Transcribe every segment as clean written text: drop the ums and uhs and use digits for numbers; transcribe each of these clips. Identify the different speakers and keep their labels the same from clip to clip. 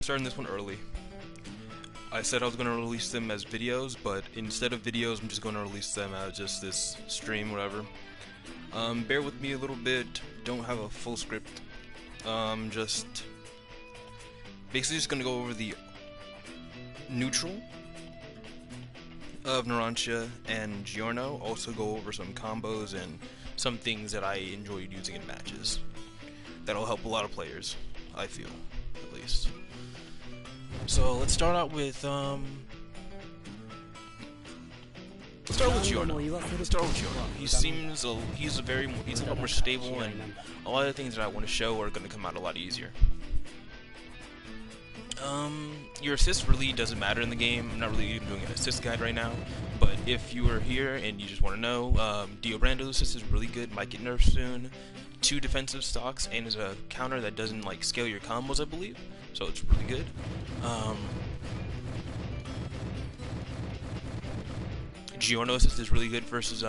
Speaker 1: Starting this one early. I said I was going to release them as videos, but instead of videos, I'm just going to release them as just this stream, whatever. Bear with me a little bit. Don't have a full script. Just basically just going to go over the neutral of Narancia and Giorno. Also go over some combos and some things that I enjoyed using in matches. That'll help a lot of players, I feel, at least. So let's start out with Giorno. He's a lot more stable, and a lot of the things that I want to show are going to come out a lot easier. Your assist really doesn't matter in the game. I'm not really doing an assist guide right now, but if you are here and you just want to know, Dio Brando's assist is really good. Might get nerfed soon. 2 defensive stocks and is a counter that doesn't like scale your combos, I believe. So it's really good. Giorno assist is really good versus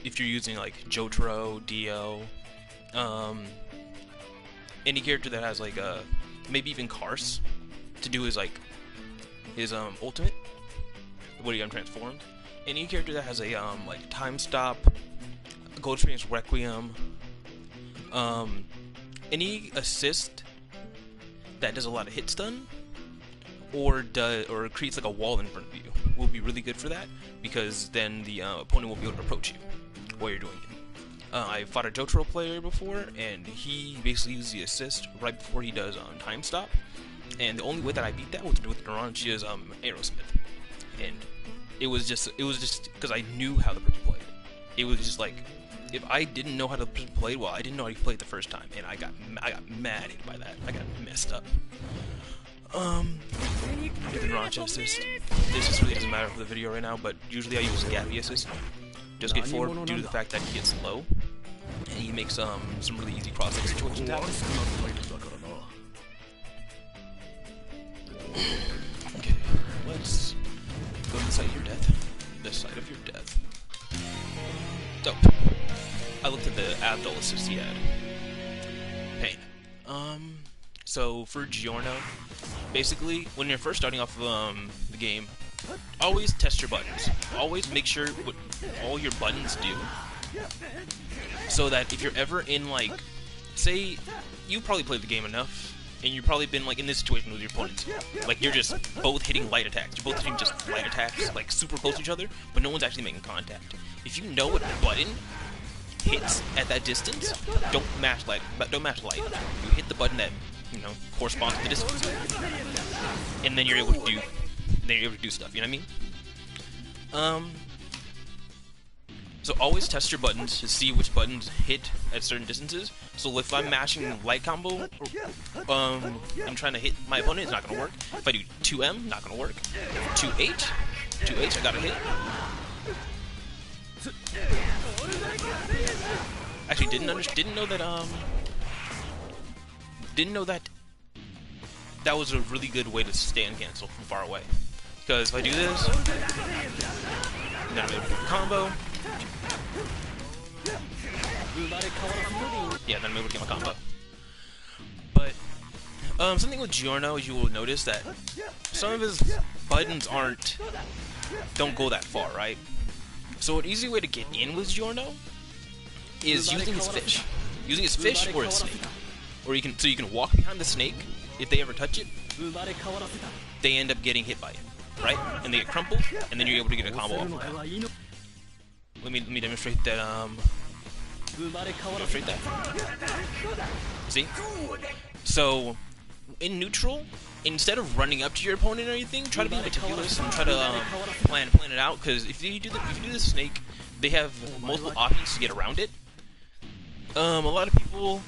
Speaker 1: if you're using like JoJo, Dio, any character that has like maybe even Kars to do his ultimate, what he transformed. Any character that has a like time stop, Gold Train's Requiem, any assist that does a lot of hit stun or creates like a wall in front of you will be really good for that, because then the opponent won't be able to approach you while you're doing it. I fought a JoJo player before, and he basically uses the assist right before he does time stop, and the only way that I beat that was with Narancia's Aerosmith, and it was just because I knew how the person played. It was just like, if I didn't know how the person played, well, I didn't know how he played the first time, and I got mad by that. I got messed up. With the Narancia assist, this just really doesn't matter for the video right now, but usually I use Gappy assist. Just get forward due to the fact that he gets low, and he makes some really easy cross-up situations happen. Okay, let's go to the site of your death. The site of your death. So, I looked at the Abdul assist he had. Pain. So for Giorno, basically, when you're first starting off the game, always test your buttons. Always make sure what all your buttons do, so that if you're ever in, like, say, you probably played the game enough, and you've probably been like in this situation with your opponents. Like, you're just both hitting light attacks. You're both hitting just light attacks, like super close to each other, but no one's actually making contact. If you know what button hits at that distance, don't mash light. You hit the button that, you know, corresponds to the distance, and then you're able to do stuff. You know what I mean? So always test your buttons to see which buttons hit at certain distances. So if I'm mashing light combo, I'm trying to hit my opponent, it's not gonna work. If I do 2M, not gonna work. 2H, I gotta hit. Actually, didn't know that that was a really good way to stand cancel from far away. Because if I do this, now I'm able to do a combo. Yeah, then I'm able to get my combo. But something with Giorno, you will notice that some of his buttons don't go that far, right? So an easy way to get in with Giorno is using his fish. Using his fish or his snake. Or you can walk behind the snake. If they ever touch it, they end up getting hit by it, right? And they get crumpled, and then you're able to get a combo off of that. Let me demonstrate that. See? So in neutral, instead of running up to your opponent or anything, try to be meticulous and try to plan it out. Because if you do the snake, they have multiple options to get around it. A lot of people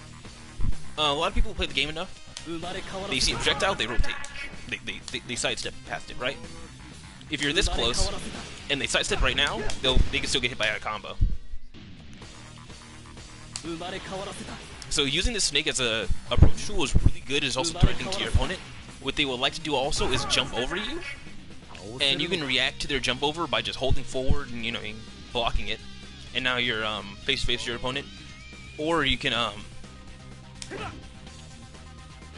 Speaker 1: who play the game enough, they see a projectile, they rotate, they sidestep past it, right? If you're this close and they sidestep right now, they can still get hit by a combo. So using the snake as a approach tool is really good. It's also threatening to your opponent. What they would like to do also is jump over you, and you can react to their jump over by just holding forward and, you know, blocking it, and now you're face to face your opponent. Or you can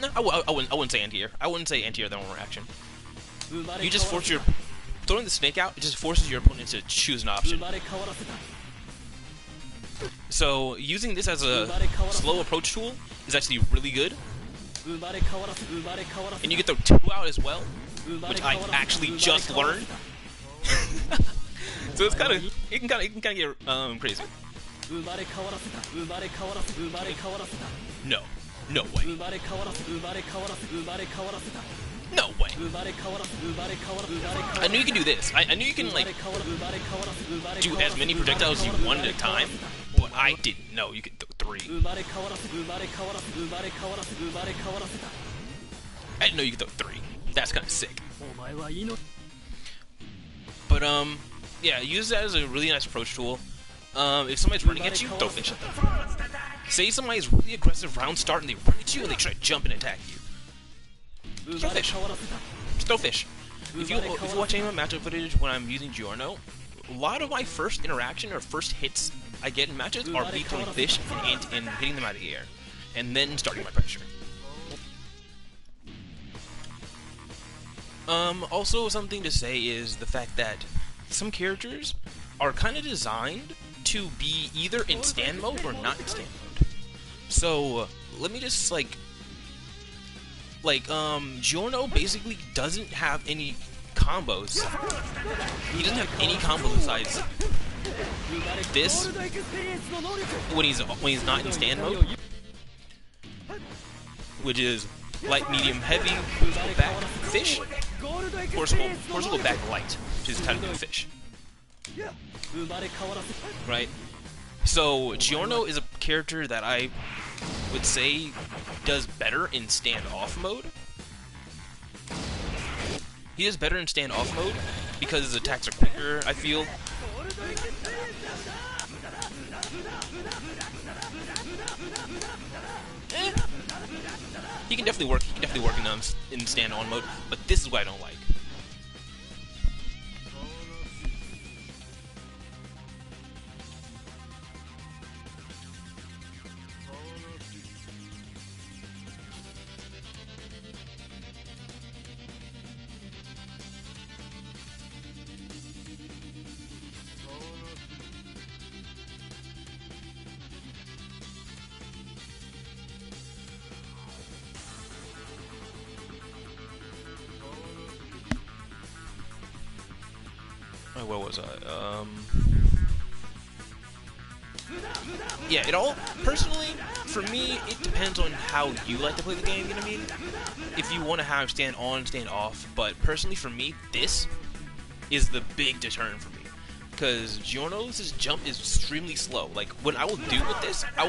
Speaker 1: No, I wouldn't say anti-air. I wouldn't say anti-air thermal reaction. You just force your... Throwing the snake out, it just forces your opponent to choose an option. So, using this as a slow approach tool is actually really good. And you get the 2 out as well, which I actually just learned. So it's kind of... It can kind of get crazy. No. No way. No way. I knew you could do this. I knew you can, like, do as many projectiles as you wanted at a time, but I didn't know you could do 3. I didn't know you could throw 3. That's kind of sick. But, yeah, use that as a really nice approach tool. If somebody's running at you, throw fish at them. Say somebody's really aggressive round start and they run at you and they try to jump and attack you. Throw fish. Just throw fish. If you watch any of my matchup footage when I'm using Giorno, a lot of my first interaction or first hits I get in matches are me throwing fish and hitting them out of the air. And then starting my pressure. Also something to say is the fact that some characters are kind of designed to be either in stand mode or not in stand mode. So, let me just, Giorno basically doesn't have any combos. He doesn't have any combos besides this when he's not in stand mode, which is light, medium, heavy, forcible back, fish, forcible back, light, which is kind of fish. Right? So, Giorno is a character that I would say does better in stand-off mode. He does better in stand-off mode because his attacks are quicker, I feel. He can definitely work in stand-on mode, but this is what I don't like. Where was I? Yeah, it all, personally, for me, it depends on how you like to play the game, you know what I mean? If you want to have stand on, stand off, but personally for me, this is the big deterrent for me. Because Giorno's jump is extremely slow. Like, what I will do with this, I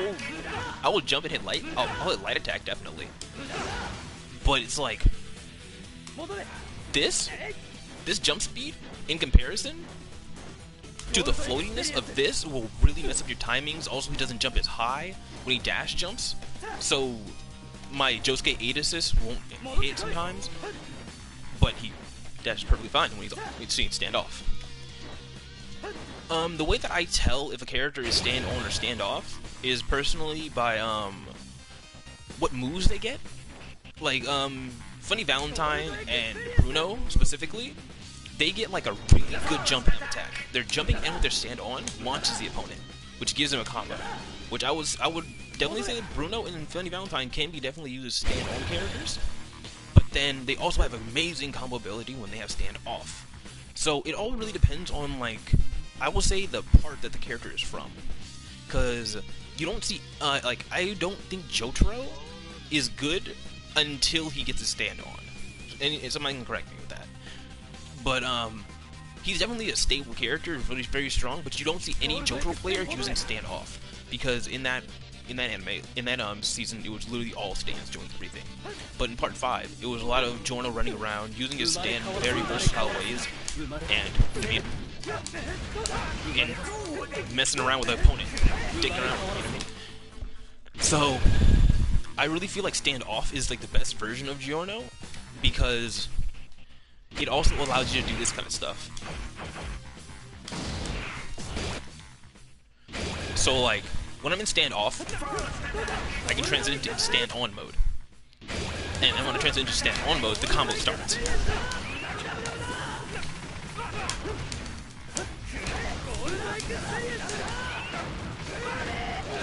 Speaker 1: will jump and hit light. I'll hit light attack, definitely. But it's like, this jump speed, in comparison to the floatiness of this, will really mess up your timings. Also, he doesn't jump as high when he dash jumps, so my Josuke 8 assist won't hit sometimes, but he dashes perfectly fine when he's seeing stand off. The way that I tell if a character is stand on or stand off is personally by what moves they get. Like Funny Valentine and Bruno specifically, they get like a really good jump M attack. Their jumping M with their stand on launches the opponent, which gives them a combo. Which I would definitely say that Bruno and Funny Valentine can be definitely used as stand on characters, but then they also have amazing combo ability when they have stand off. So it all really depends on, like, I will say the part that the character is from, because you don't see like, I don't think Jotaro is good until he gets his stand on, and somebody can correct me with that. But he's definitely a stable character, really very strong. But you don't see any Jotaro player using stand off, because in that season, it was literally all stands doing everything. But in part 5, it was a lot of Giorno running around using his stand in very versatile ways, and messing around with the opponent, dicking around. You know what I mean? So I really feel like stand off is like the best version of Giorno, because it also allows you to do this kind of stuff. So, like, when I'm in stand off, I can transition to stand on mode. And then when I transition to stand on mode, the combo starts.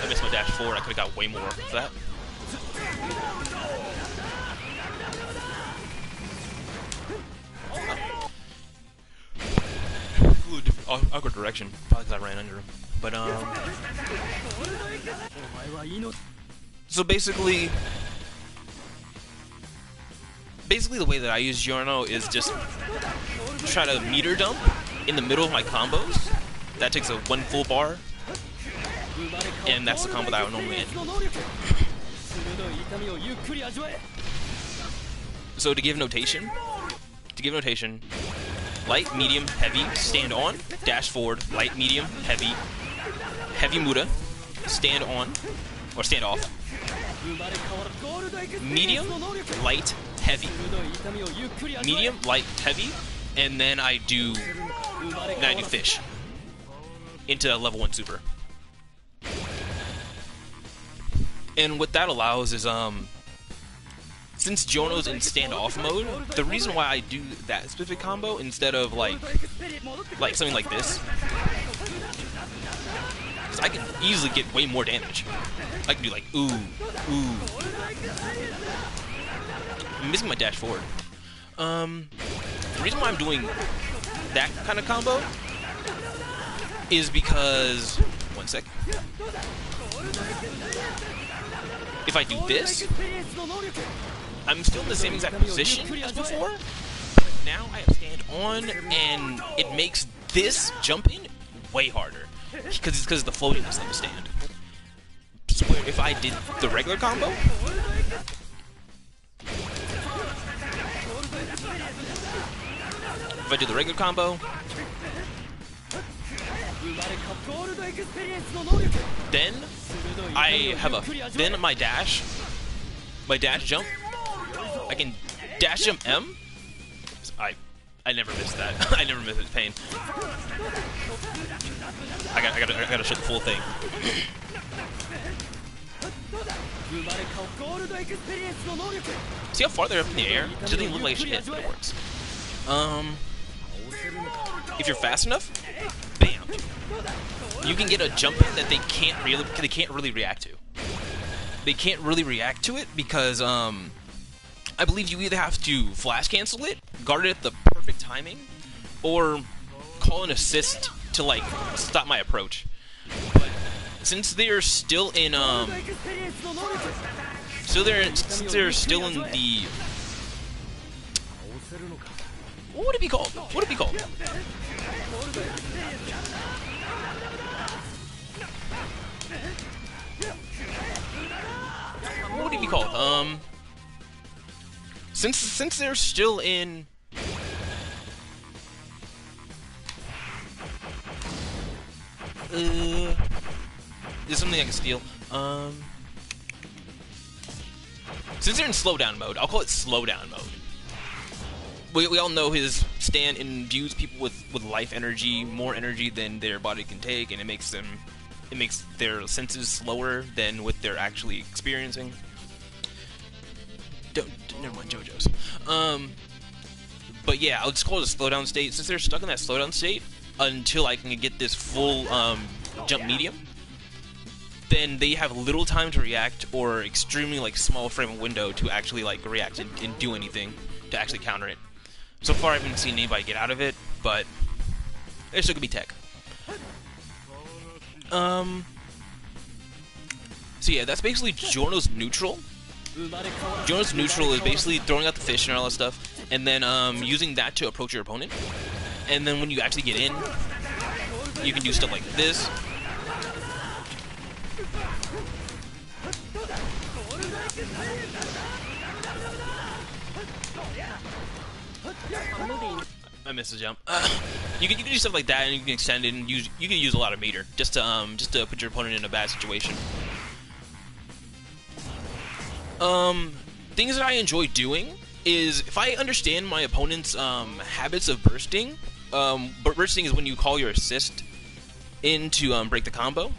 Speaker 1: I missed my dash forward. I could have got way more of that. Ooh, different, awkward direction. Probably because I ran under him. But so basically the way that I use Giorno is just try to meter dump in the middle of my combos. That takes a 1 full bar, and that's the combo that I would normally end. So to give notation, light, medium, heavy, stand on, dash forward, light, medium, heavy, heavy Muda, stand on, or stand off, medium, light, heavy, medium, light, heavy, and then I do fish into level 1 super. And what that allows is, since Giorno's in standoff mode, the reason why I do that specific combo instead of like something like this, is I can easily get way more damage. I can do like ooh, ooh. I'm missing my dash forward. The reason why I'm doing that kind of combo is because, one sec. If I do this, I'm still in the same exact position as before, but now I have stand on, and it makes this jumping way harder because of the floatiness of the stand. So if I did the regular combo, then my dash jump, I can dash jump M. I never missed that. I never missed it. Pain. I gotta shut the full thing. See how far they're up in the air? It doesn't even look like it should hit, but it works. If you're fast enough, bam, you can get a jump in that they can't really react to. They can't really react to it because I believe you either have to flash cancel it, guard it at the perfect timing, or call an assist to like stop my approach. But since they're still in since they're still in the, what would it be called? What would it be called? What would it be called? Since they're still in, there's something I can steal. Since they're in slowdown mode, I'll call it slowdown mode. We all know his stand imbues people with life energy, more energy than their body can take, and it makes their senses slower than what they're actually experiencing. Never mind JoJo's. But yeah, I'll just call it a slowdown state. Since they're stuck in that slowdown state until I can get this full jump medium, then they have little time to react, or extremely like small frame of window to actually like react and do anything to actually counter it. So far, I haven't seen anybody get out of it, but there still could be tech. So yeah, that's basically Giorno's neutral. Giorno's neutral is basically throwing out the fish and all that stuff, and then using that to approach your opponent. And then when you actually get in, you can do stuff like this. I missed the jump. You can do stuff like that, and you can extend it, and you can use a lot of meter just to put your opponent in a bad situation. Things that I enjoy doing is, if I understand my opponent's habits of bursting. But bursting is when you call your assist in to break the combo.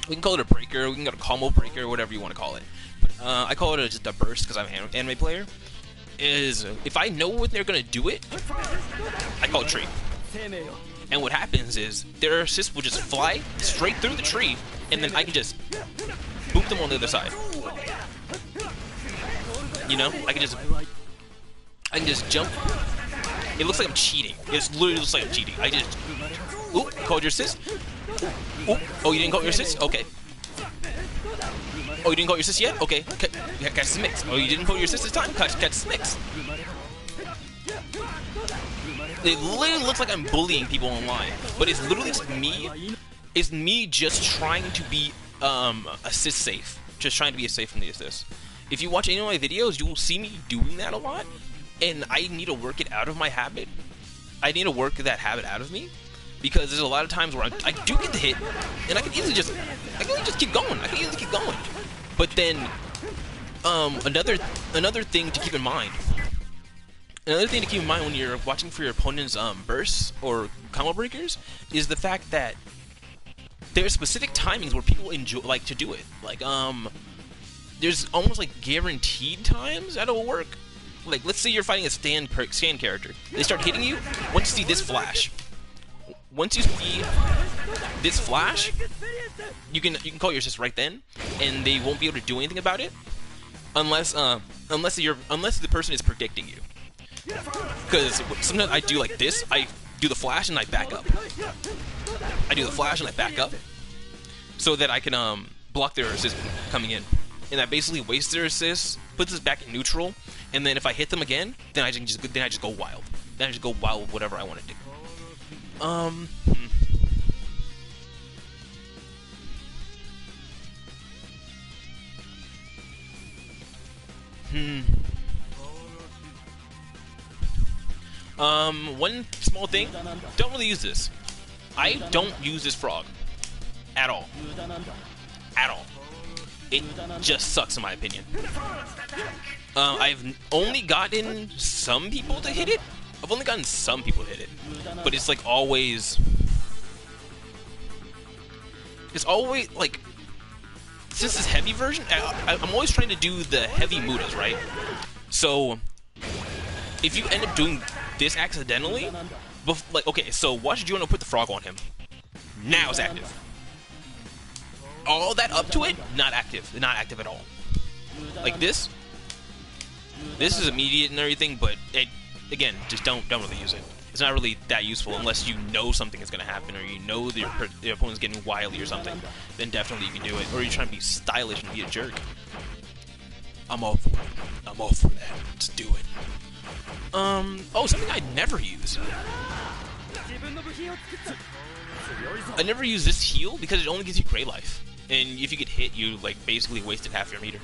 Speaker 1: We can call it a breaker, we can call it a combo breaker, whatever you want to call it. But I call it just a burst because I'm an anime player. Is if I know when they're gonna do it, I call it tree. And what happens is their assist will just fly straight through the tree, and then I can just boop them on the other side. You know, I can just jump. It looks like I'm cheating. It literally looks like I'm cheating. I just, oop, called your assist. Oop, oh, you didn't call your assist? Okay. Oh, you didn't call your assist yet? Okay. Catch the mix. Oh, you didn't call your assist this time? Catch the mix. It literally looks like I'm bullying people online, but it's literally just me. It's me just trying to be assist safe. Just trying to be safe from the assist. If you watch any of my videos, you will see me doing that a lot, and I need to work it out of my habit. I need to work that habit out of me, because there's a lot of times where I do get the hit, and I can easily just keep going. I can easily keep going. But then, another thing to keep in mind. Another thing to keep in mind when you're watching for your opponent's bursts or combo breakers is the fact that there are specific timings where people like to do it. Like there's almost like guaranteed times that it'll work. Like let's say you're fighting a stand character. They start hitting you once you see this flash. Once you see this flash, you can call your assist right then, and they won't be able to do anything about it unless the person is predicting you. Because sometimes I do like this, I do the flash and I back up. I do the flash and I back up so that I can block their assist coming in. And that basically wastes their assist, puts us back in neutral, and then if I hit them again, then I just go wild. Then I just go wild with whatever I want to do. One small thing, don't really use this. I don't use this frog. At all. At all. It just sucks in my opinion. I've only gotten some people to hit it. But it's like always... It's always, like... Since this heavy version, I'm always trying to do the heavy mudas, right? So... If you end up doing this accidentally, like, okay, so watch Giorno put the frog on him. Now it's active. All that up to it, not active at all. Like this is immediate and everything, but it, again, just don't really use it. It's not really that useful unless you know something is going to happen, or you know that your opponent's getting wily or something. Then definitely you can do it, or you're trying to be stylish and be a jerk. I'm all for it. I'm all for that. Let's do it. Oh, something I never use. I never use this heal because it only gives you gray life. And if you get hit, you, like, basically wasted half your meter.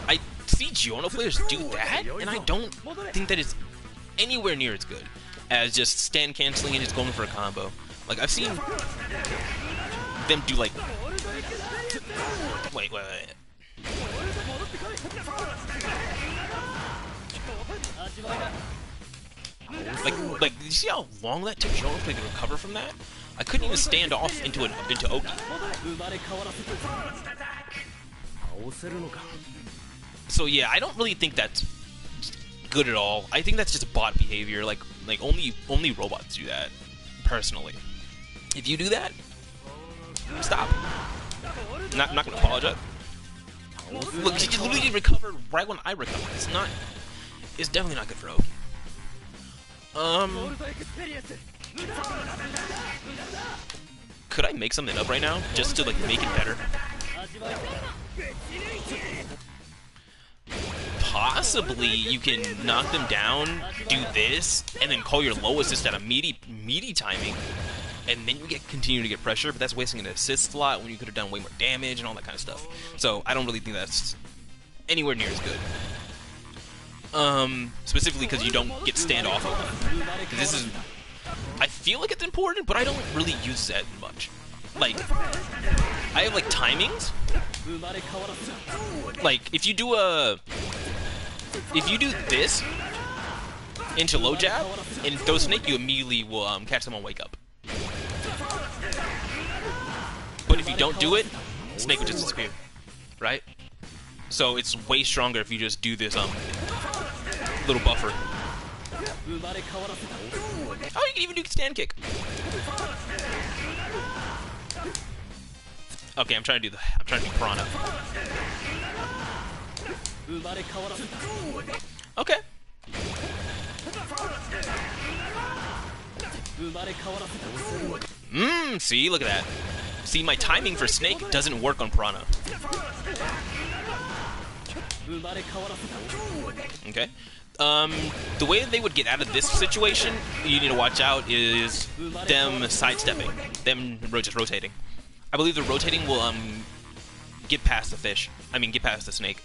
Speaker 1: I see Giorno players do that, and I don't think that it's anywhere near as good as just stand canceling and just going for a combo. Like, I've seen them do, like... Wait. Like, did you see how long that took Giorno to recover from that? I couldn't even stand off into Oki. So yeah, I don't really think that's good at all. I think that's just bot behavior. Like only robots do that. Personally, if you do that, stop. I'm not gonna apologize. Look, she just literally recovered right when I recovered. It's definitely not good for Oki. Could I make something up right now just to like make it better? Possibly you can knock them down, do this, and then call your low assist at a meaty timing, and then you continue to get pressure, but that's wasting an assist slot when you could have done way more damage and all that kind of stuff. So I don't really think that's anywhere near as good. Specifically because you don't get standoff over it. This is... I feel like it's important, but I don't really use that much. Like, I have, like, timings. Like, if you do this into low jab and throw snake, you immediately will catch them on wake up. you don't do it, Snake will just disappear, right? So it's way stronger if you just do this little buffer. Oh, you can even do stand kick. Okay, I'm trying to do Piranha. Okay. See, look at that. See, my timing for Snake doesn't work on Piranha. Okay. The way that they would get out of this situation, you need to watch out, is them sidestepping. Them just rotating. I believe the rotating will, get past the fish. I mean, get past the Snake.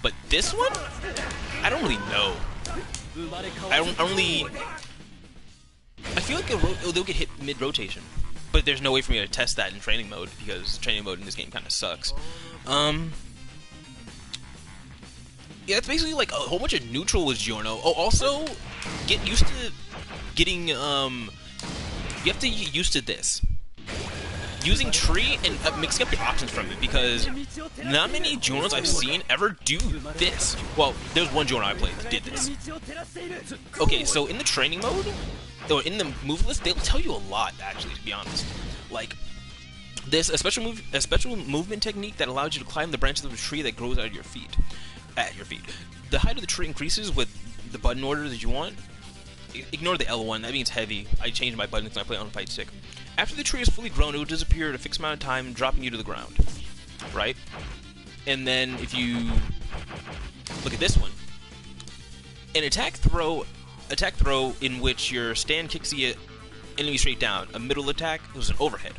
Speaker 1: But this one? I don't really know. I feel like they'll get hit mid-rotation. But there's no way for me to test that in training mode, because training mode in this game kind of sucks. Yeah, it's basically like a whole bunch of neutral with Giorno. Oh, also, get used to getting, you have to get used to this. Using tree and mixing up your options from it, because not many Giornos I've seen ever do this. Well, there's one Giorno I played that did this. Okay, so in the training mode, or in the move list, they'll tell you a lot, actually, to be honest. Like, there's a special movement technique that allows you to climb the branches of a tree that grows at your feet. The height of the tree increases with the button order that you want. Ignore the L1, that means heavy. I changed my buttons when I play on a fight stick. After the tree is fully grown, it will disappear at a fixed amount of time, dropping you to the ground. Right? And then if you look at this one, an attack throw in which your stand kicks the enemy straight down. A middle attack was an overhead.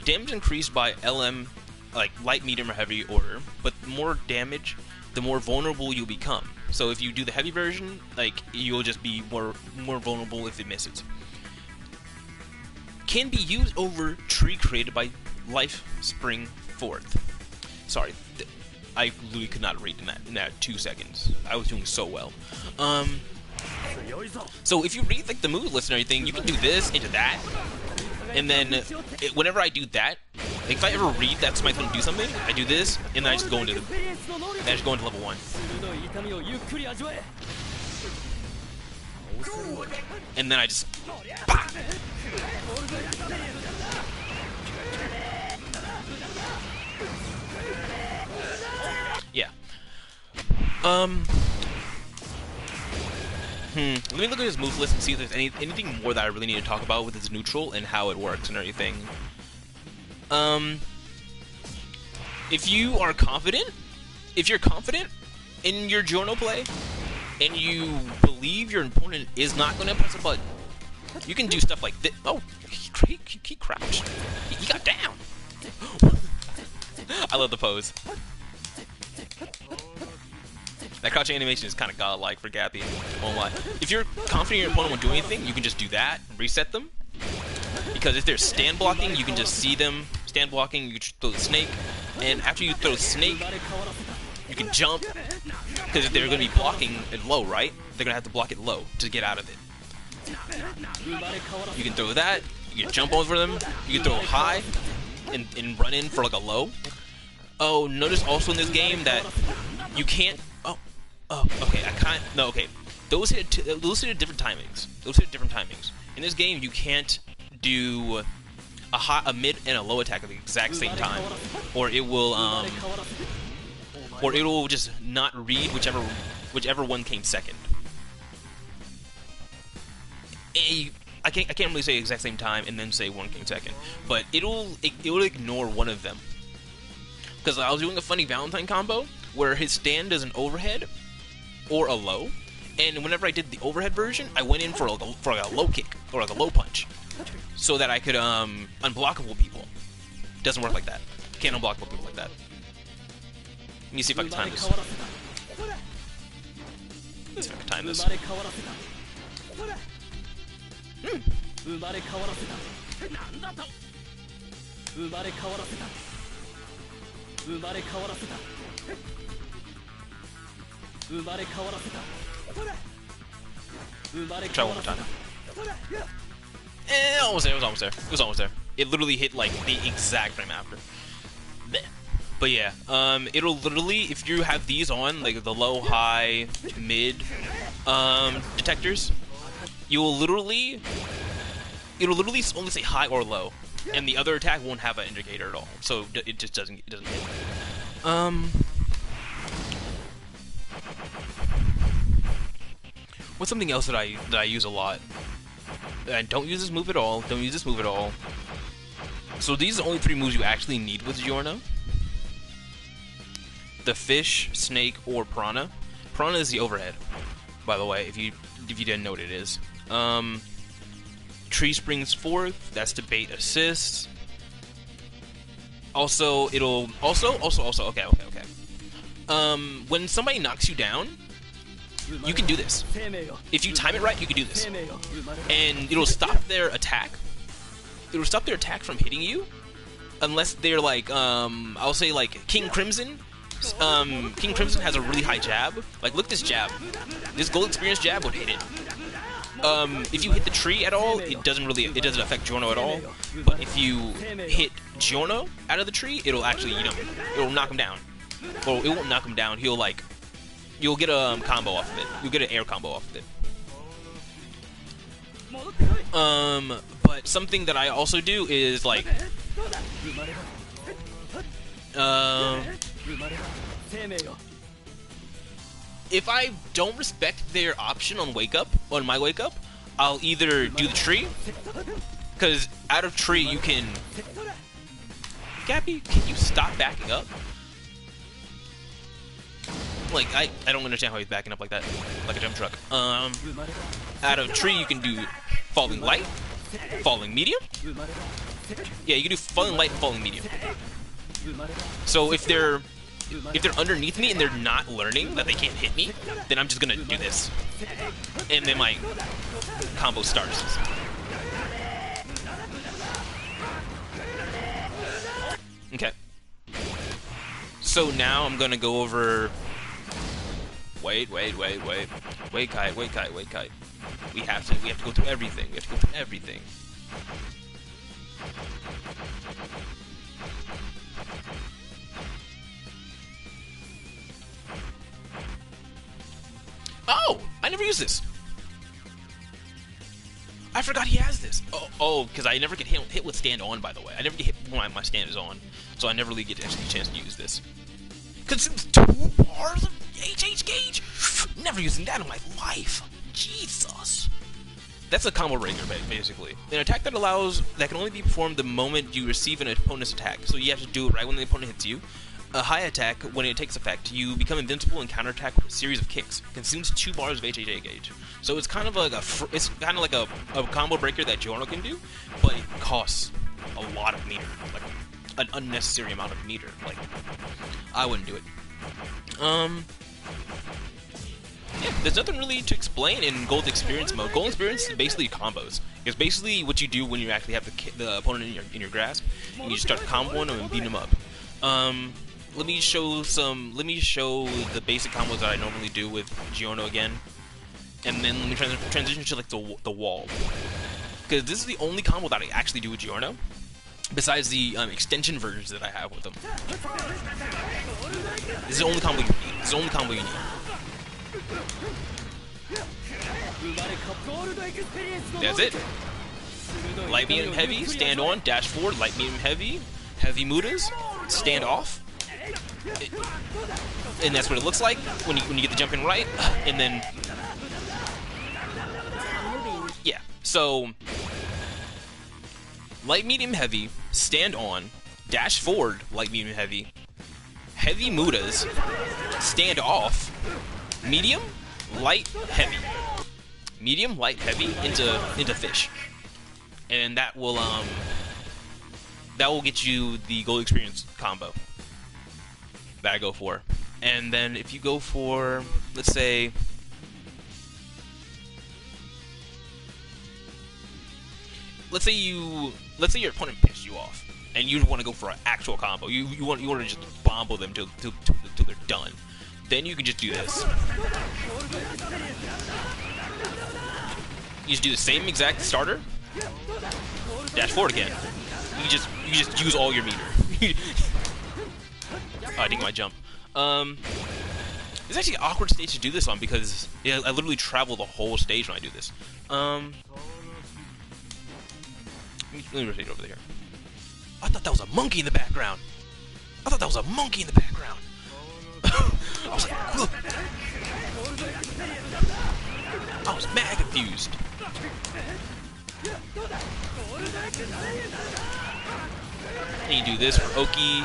Speaker 1: Damage increased by LM, like light, medium, or heavy order, but more damage, the more vulnerable you become. So if you do the heavy version, like, you'll just be more vulnerable if it misses. Can be used over tree created by Life Spring 4th. Sorry, I literally could not read in that 2 seconds. I was doing so well. So if you read like the move list and everything, you can do this into that, and then whenever I do that, like, if I ever read that somebody's going to do something, I do this, and then I just go into level 1. And then I just... Bah! Yeah. Let me look at his move list and see if there's anything more that I really need to talk about with his neutral and how it works and everything. If you're confident in your Giorno play, and you believe your opponent is not going to press a button, you can do stuff like this. Oh, he crouched. He got down. I love the pose. That crouching animation is kind of godlike for Gappy. Won't lie. If you're confident your opponent won't do anything, you can just do that, reset them. Because if they're stand blocking, you can just see them stand blocking. You can throw the snake, and after you throw the snake, you can jump. Because if they're going to be blocking it low, right? They're going to have to block it low to get out of it. You can throw that. You can jump over them. You can throw high and run in for like a low. Oh, notice also in this game that you can't. Oh, okay. I can't. No, okay. Those hit different timings. In this game, you can't do a mid and a low attack at the exact same time, or it will just not read whichever one came second. I can't really say exact same time and then say one came second, but it'll ignore one of them. Because I was doing a funny Valentine combo where his stand does an overhead or a low, and whenever I did the overhead version, I went in for like a low kick or like a low punch, so that I could unblockable people. Doesn't work like that. Can't unblockable people like that. Let me see if I can time this. Let's see if I can time this. Try one more time. Almost there. It was almost there. It literally hit like the exact frame after. But yeah, it'll literally, if you have these on, like the low, high, mid, detectors, it'll literally only say high or low, and the other attack won't have an indicator at all. So it just doesn't hit. What's something else that I use a lot? And don't use this move at all. Don't use this move at all. So these are the only 3 moves you actually need with Giorno. The fish, snake, or piranha. Piranha is the overhead, by the way, if you didn't know what it is. Tree springs forth, that's to bait assists. Also, it'll okay. When somebody knocks you down, you can do this. If you time it right, you can do this. And it'll stop their attack. It'll stop their attack from hitting you, unless they're like, I'll say like King Crimson. King Crimson has a really high jab. Like, look at this jab. This gold experience jab would hit it. If you hit the tree at all, it doesn't affect Giorno at all. But if you hit Giorno out of the tree, it'll actually, it'll knock him down. Well, it won't knock him down. You'll get a combo off of it. You'll get an air combo off of it. But something that I also do is like, if I don't respect their option on my wake up, I'll either do the tree, because out of tree you can... Gappy, can you stop backing up? Like, I don't understand how he's backing up like that, like a dump truck. Out of tree you can do falling light, falling medium. Yeah, you can do falling light and falling medium. So if they're underneath me and they're not learning that they can't hit me, then I'm just gonna do this, and then my combo starts. Okay. So now I'm gonna go over. Wait, Kite. We have to go through everything. Oh, I never use this. I forgot he has this. Oh, because I never get hit with stand on, by the way. I never get hit when my stand is on, so I never really get actually a chance to use this. Consumes 2 bars of HH gauge? Never using that in my life. Jesus. That's a combo breaker, basically. An attack that can only be performed the moment you receive an opponent's attack, so you have to do it right when the opponent hits you. A high attack, when it takes effect, you become invincible and counterattack with a series of kicks. Consumes 2 bars of HHA gauge. So it's kind of like a combo breaker that Giorno can do, but it costs a lot of meter, like an unnecessary amount of meter. Like, I wouldn't do it. Yeah, there's nothing really to explain in Gold Experience mode. Gold Experience is basically combos. It's basically what you do when you actually have the opponent in your grasp, and you start comboing them and beating them up. Let me show the basic combos that I normally do with Giorno again, and then let me transition to like the wall, because this is the only combo that I actually do with Giorno, besides the extension versions that I have with them. This is the only combo you need. This is the only combo you need. That's it. Light, medium, heavy, stand on, dash forward, light, medium, heavy mudas, stand off. And that's what it looks like when you get the jump in right, and then yeah. So light, medium, heavy, stand on, dash forward, light, medium, heavy mudas, stand off, medium, light, heavy, medium, light, heavy into fish, and that will get you the Gold Experience combo that I go for. And then if you go for, let's say your opponent pissed you off, and you want to go for an actual combo. You want to just bombo them till they're done. Then you can just do this. You just do the same exact starter. Dash forward again. You just use all your meter. I didn't get my jump. It's actually an awkward stage to do this on because I literally travel the whole stage when I do this. Let me rotate over there. I thought that was a monkey in the background. I was like, look. I was mad confused. And you do this for Oki.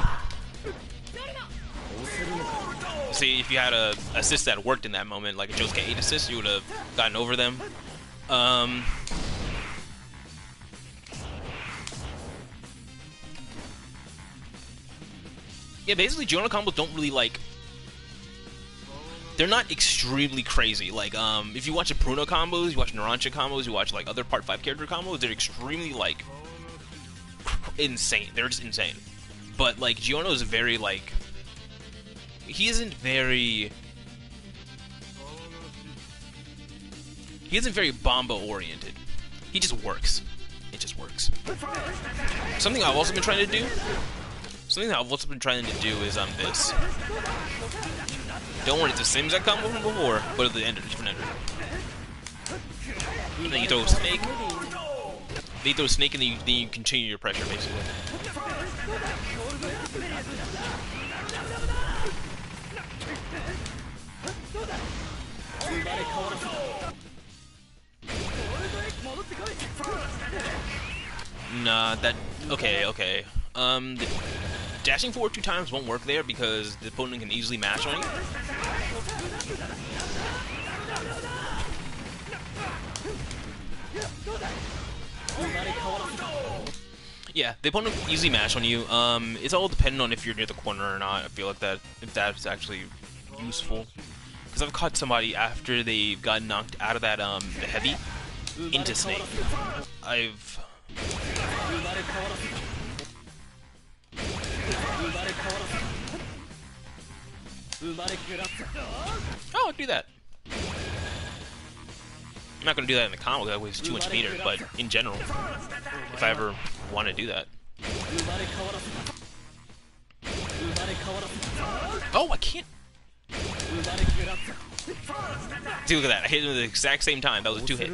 Speaker 1: See, if you had a assist that worked in that moment, like a Josuke 8 assist, you would have gotten over them. Yeah, basically, Giorno combos don't really, like... They're not extremely crazy. Like, if you watch the Pruno combos, you watch Narancia combos, you watch, like, other Part 5 character combos, they're extremely, like... insane. They're just insane. But, like, Giorno is very, like... He isn't very Bomba-oriented. He just works. It just works. Something I've also been trying to do... is this. Don't worry, it's the same exact combo from before, but at the end, different ender. And then you throw a snake. Then you throw a snake, and then you continue your pressure, basically. Nah, that... Okay. Dashing forward 2 times won't work there because the opponent can easily mash on you. Yeah, the opponent can easily mash on you. It's all dependent on if you're near the corner or not. I feel like if that's actually useful. Because I've caught somebody after they've gotten knocked out of that the heavy into snake. Oh, I'll do that. I'm not gonna do that in the combo because that weighs too much meter, but in general, if I ever want to do that. Oh, I can't. See, look at that. I hit him at the exact same time. That was a 2-hit.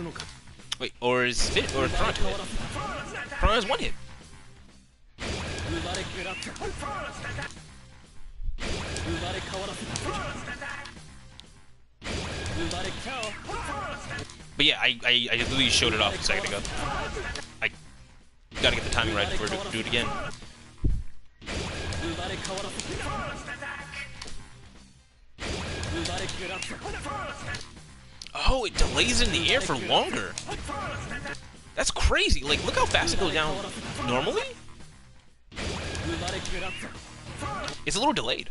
Speaker 1: Wait, or is it? Or is Front 2-hit? Front has 1 hit. But yeah, I literally showed it off a second ago. I gotta get the timing right before I do it again. Oh, it delays in the air for longer. That's crazy. Like, look how fast it goes down normally. It's a little delayed.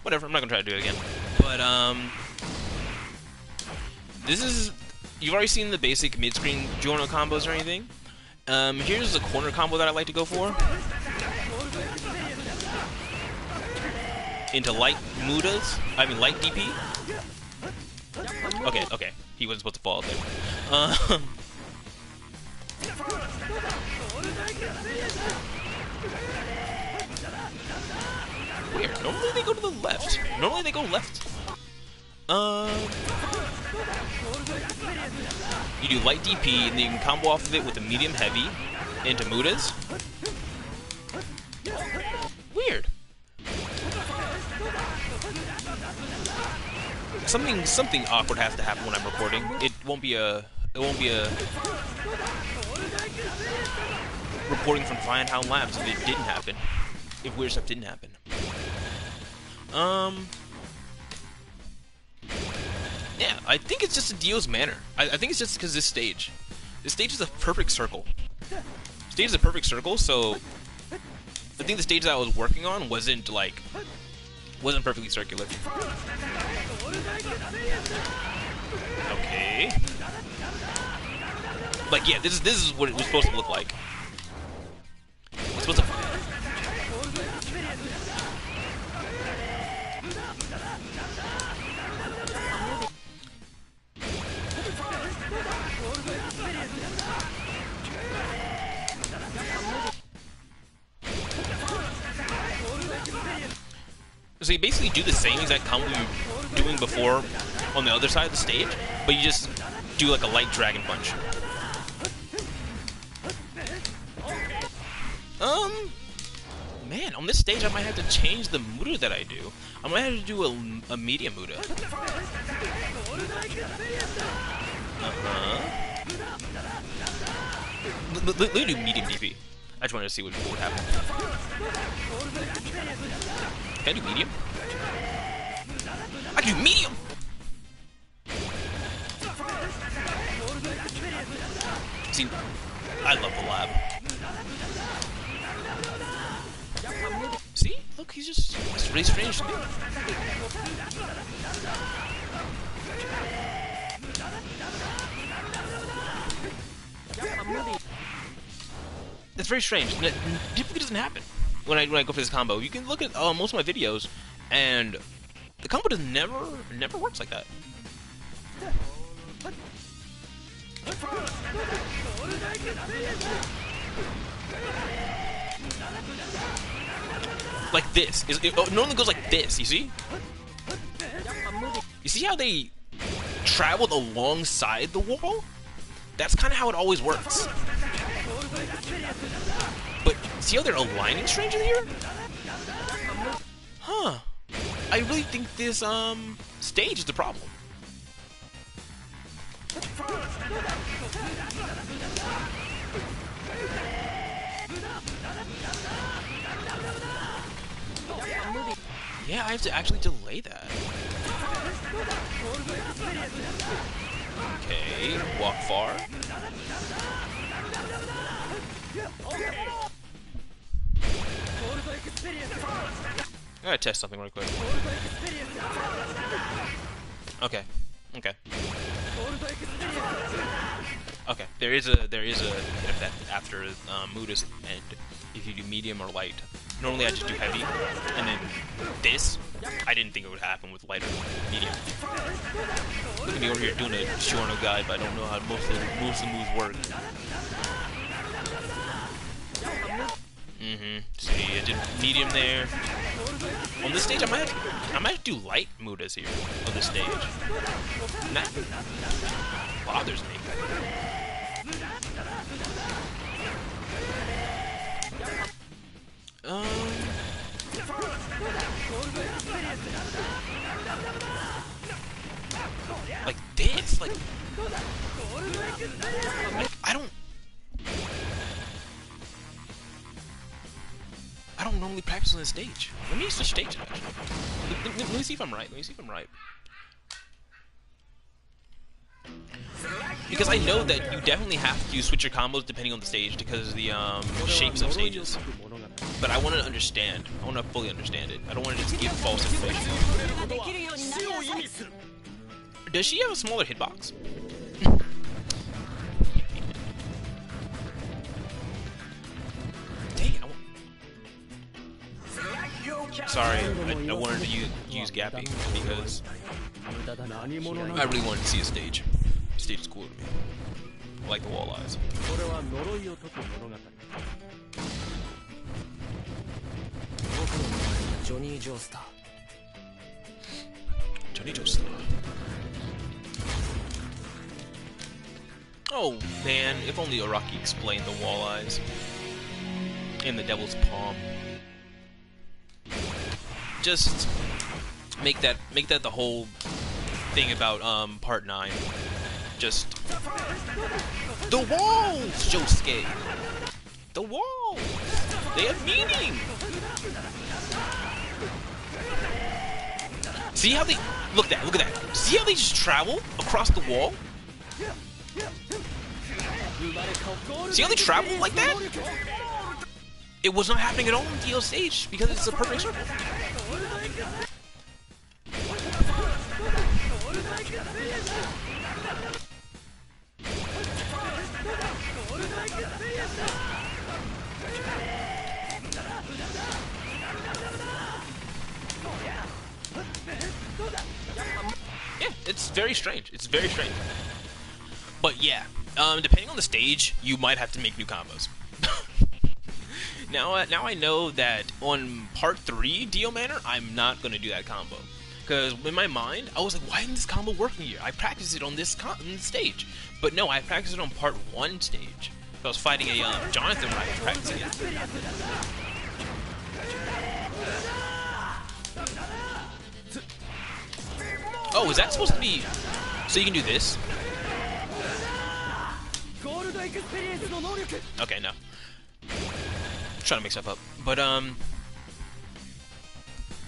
Speaker 1: Whatever, I'm not gonna try to do it again. But, this is... You've already seen the basic mid-screen Giorno combos or anything. Here's a corner combo that I like to go for. Into light mudas. I mean, light DP. Okay. He wasn't supposed to fall out there. Weird. Normally they go to the left. Normally they go left. You do light DP, and then you can combo off of it with a medium heavy into mudas. Weird. Something awkward has to happen when I'm recording. It won't be a recording from Firehound Labs if it didn't happen. If weird stuff didn't happen. Yeah, I think it's just a Dio's manner. I think it's just because this stage is a perfect circle. Stage is a perfect circle, so I think the stage that I was working on wasn't perfectly circular. Okay. Like, yeah, this is what it was supposed to look like. It's supposed to... So you basically do the same exact combo you were doing before on the other side of the stage, but you just do like a light dragon punch. Man, on this stage I might have to change the Muda that I do. I might have to do a medium Muda. Let me do medium DP. I just wanted to see what would happen. Can I do medium? I can do medium! See, I love the lab. See? Look, he's just... It's really strange to me. That's very strange. It typically doesn't happen when I go for this combo. You can look at most of my videos, and the combo does never works like that. Like this. It normally goes like this, you see? You see how they traveled alongside the wall? That's kind of how it always works. But see how they're aligning strangely here? Huh. I really think this stage is the problem. Yeah, I have to actually delay that. Okay, walk far. I gotta test something really quick. Okay. Okay. Okay. There is a hit effect after Muda's end if you do medium or light. Normally I just do heavy, and then this, I didn't think it would happen with light or medium. Look at me over here doing a Giorno guide, but I don't know how most of the moves work. See, I did medium there. On this stage, I might do light Mudas here on this stage. And that bothers me. Like this, like I don't normally practice on this stage. Let me switch stages, actually. Let me see if I'm right. Let me see if I'm right. Because I know that you definitely have to switch your combos depending on the stage because of the shapes of stages. But I want to understand. I want to fully understand it. I don't want to just give false information. Does she have a smaller hitbox? Dang it. Sorry, I wanted to use Gappy because I really wanted to see a stage. The stage is cool to me. I like the walleyes. Johnny Joestar. Oh man, if only Araki explained the walleyes in the Devil's Palm. Just make that the whole thing about part 9. Just the walls, Josuke. The walls. They have meaning. See how they look at that. See how they just travel across the wall? See how they travel like that? It was not happening at all on DL stage because it's a perfect circle. Yeah, it's very strange. It's very strange. But yeah, depending on the stage, you might have to make new combos. Now I know that on part 3 Dio Manor, I'm not gonna do that combo. Because in my mind, I was like, why isn't this combo working here? I practiced it on this stage. But no, I practiced it on part 1 stage. I was fighting a Jonathan when I was practicing it. Oh, is that supposed to be... So you can do this? Okay, no. Trying to mix stuff up. But,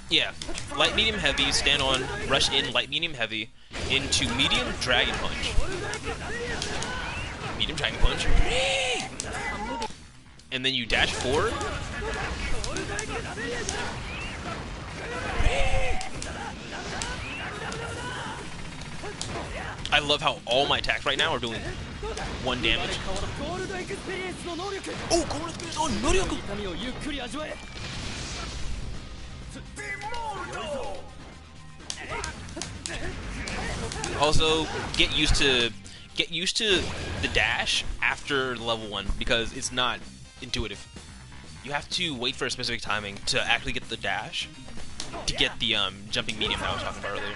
Speaker 1: yeah. Light, medium, heavy, stand on, rush in, light, medium, heavy, into medium, dragon punch. Medium, dragon punch. And then you dash forward. I love how all my attacks right now are doing 1 damage. Oh, Golden Experience on Narancia! Also, get used to the dash after level 1 because it's not intuitive. You have to wait for a specific timing to actually get the dash to get the jumping medium that I was talking about earlier.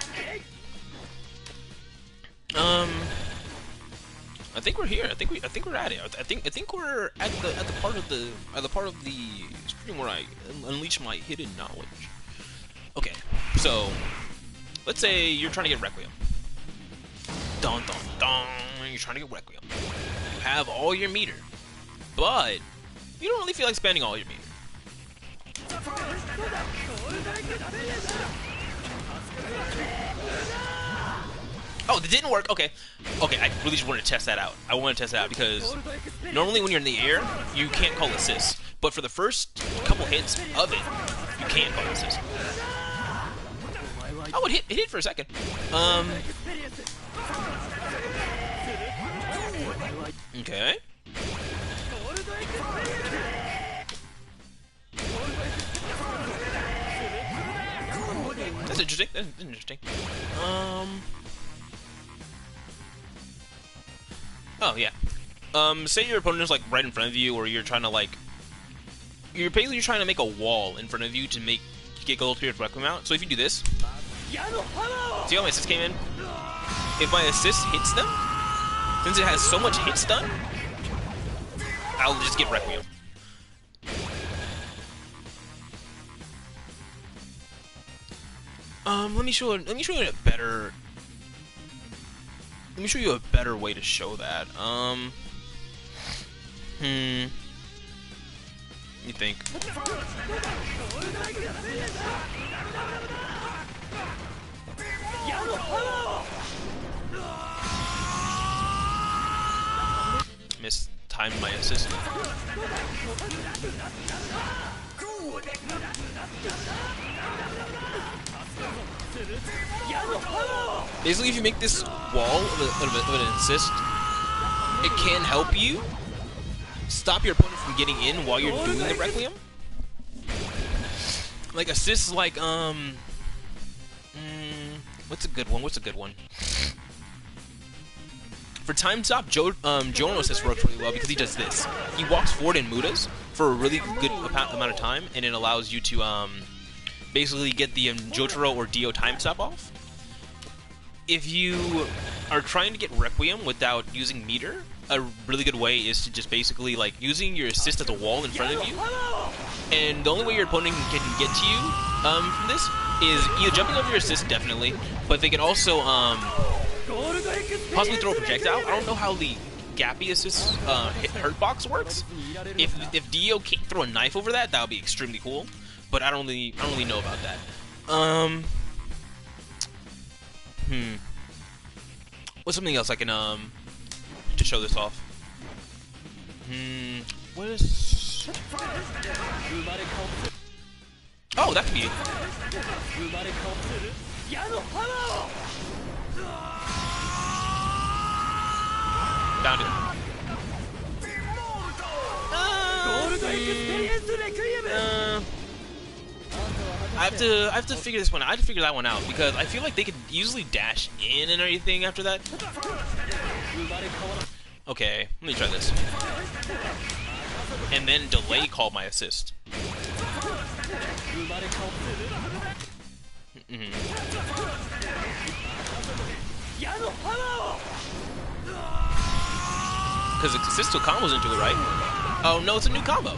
Speaker 1: I think we're here. I think we're at it. I think we're at the part of the stream where I unleash my hidden knowledge. Okay, so let's say you're trying to get Requiem. Dun dun dun. You're trying to get Requiem. You have all your meter, but you don't really feel like spending all your meter. Oh, that didn't work. Okay. Okay, I really just wanted to test that out. I want to test that out because normally when you're in the air, you can't call assist. But for the first couple hits of it, you can call assist. Oh, it hit for a second. Okay. That's interesting. That's interesting. Oh, yeah. Say your opponent is, like, right in front of you, or you're trying to, like... You're basically trying to make a wall in front of you to get Gold Spirit Requiem out. So if you do this... See how my assist came in? If my assist hits them, since it has so much hit stun, I'll just get Requiem. Let me show you a better... Let me show you a better way to show that. Let me think. Mistimed my assist. Basically, if you make this wall of an assist, it can help you stop your opponent from getting in while you're doing the Requiem. Like assists like what's a good one? What's a good one? For time stop, Giorno assist works really well because he does this. He walks forward in mudas for a really good amount of time, and it allows you to basically get the Jotaro or Dio time stop off. If you are trying to get Requiem without using meter, a really good way is to just basically like using your assist as a wall in front of you, and the only way your opponent can get to you from this is either jumping over your assist, definitely, but they can also possibly throw a projectile. I don't know how the gappy assist hurt box works. If Dio can't throw a knife over that, that would be extremely cool. But I don't really know about that. What's something else I can to show this off? What is? Oh, that could be. Found it. I have to figure this one out. I have to figure that one out because I feel like they could easily dash in and everything after that. Okay, let me try this. and then delay call my assist. Because it's assist to combos into it, right? Oh no, it's a new combo.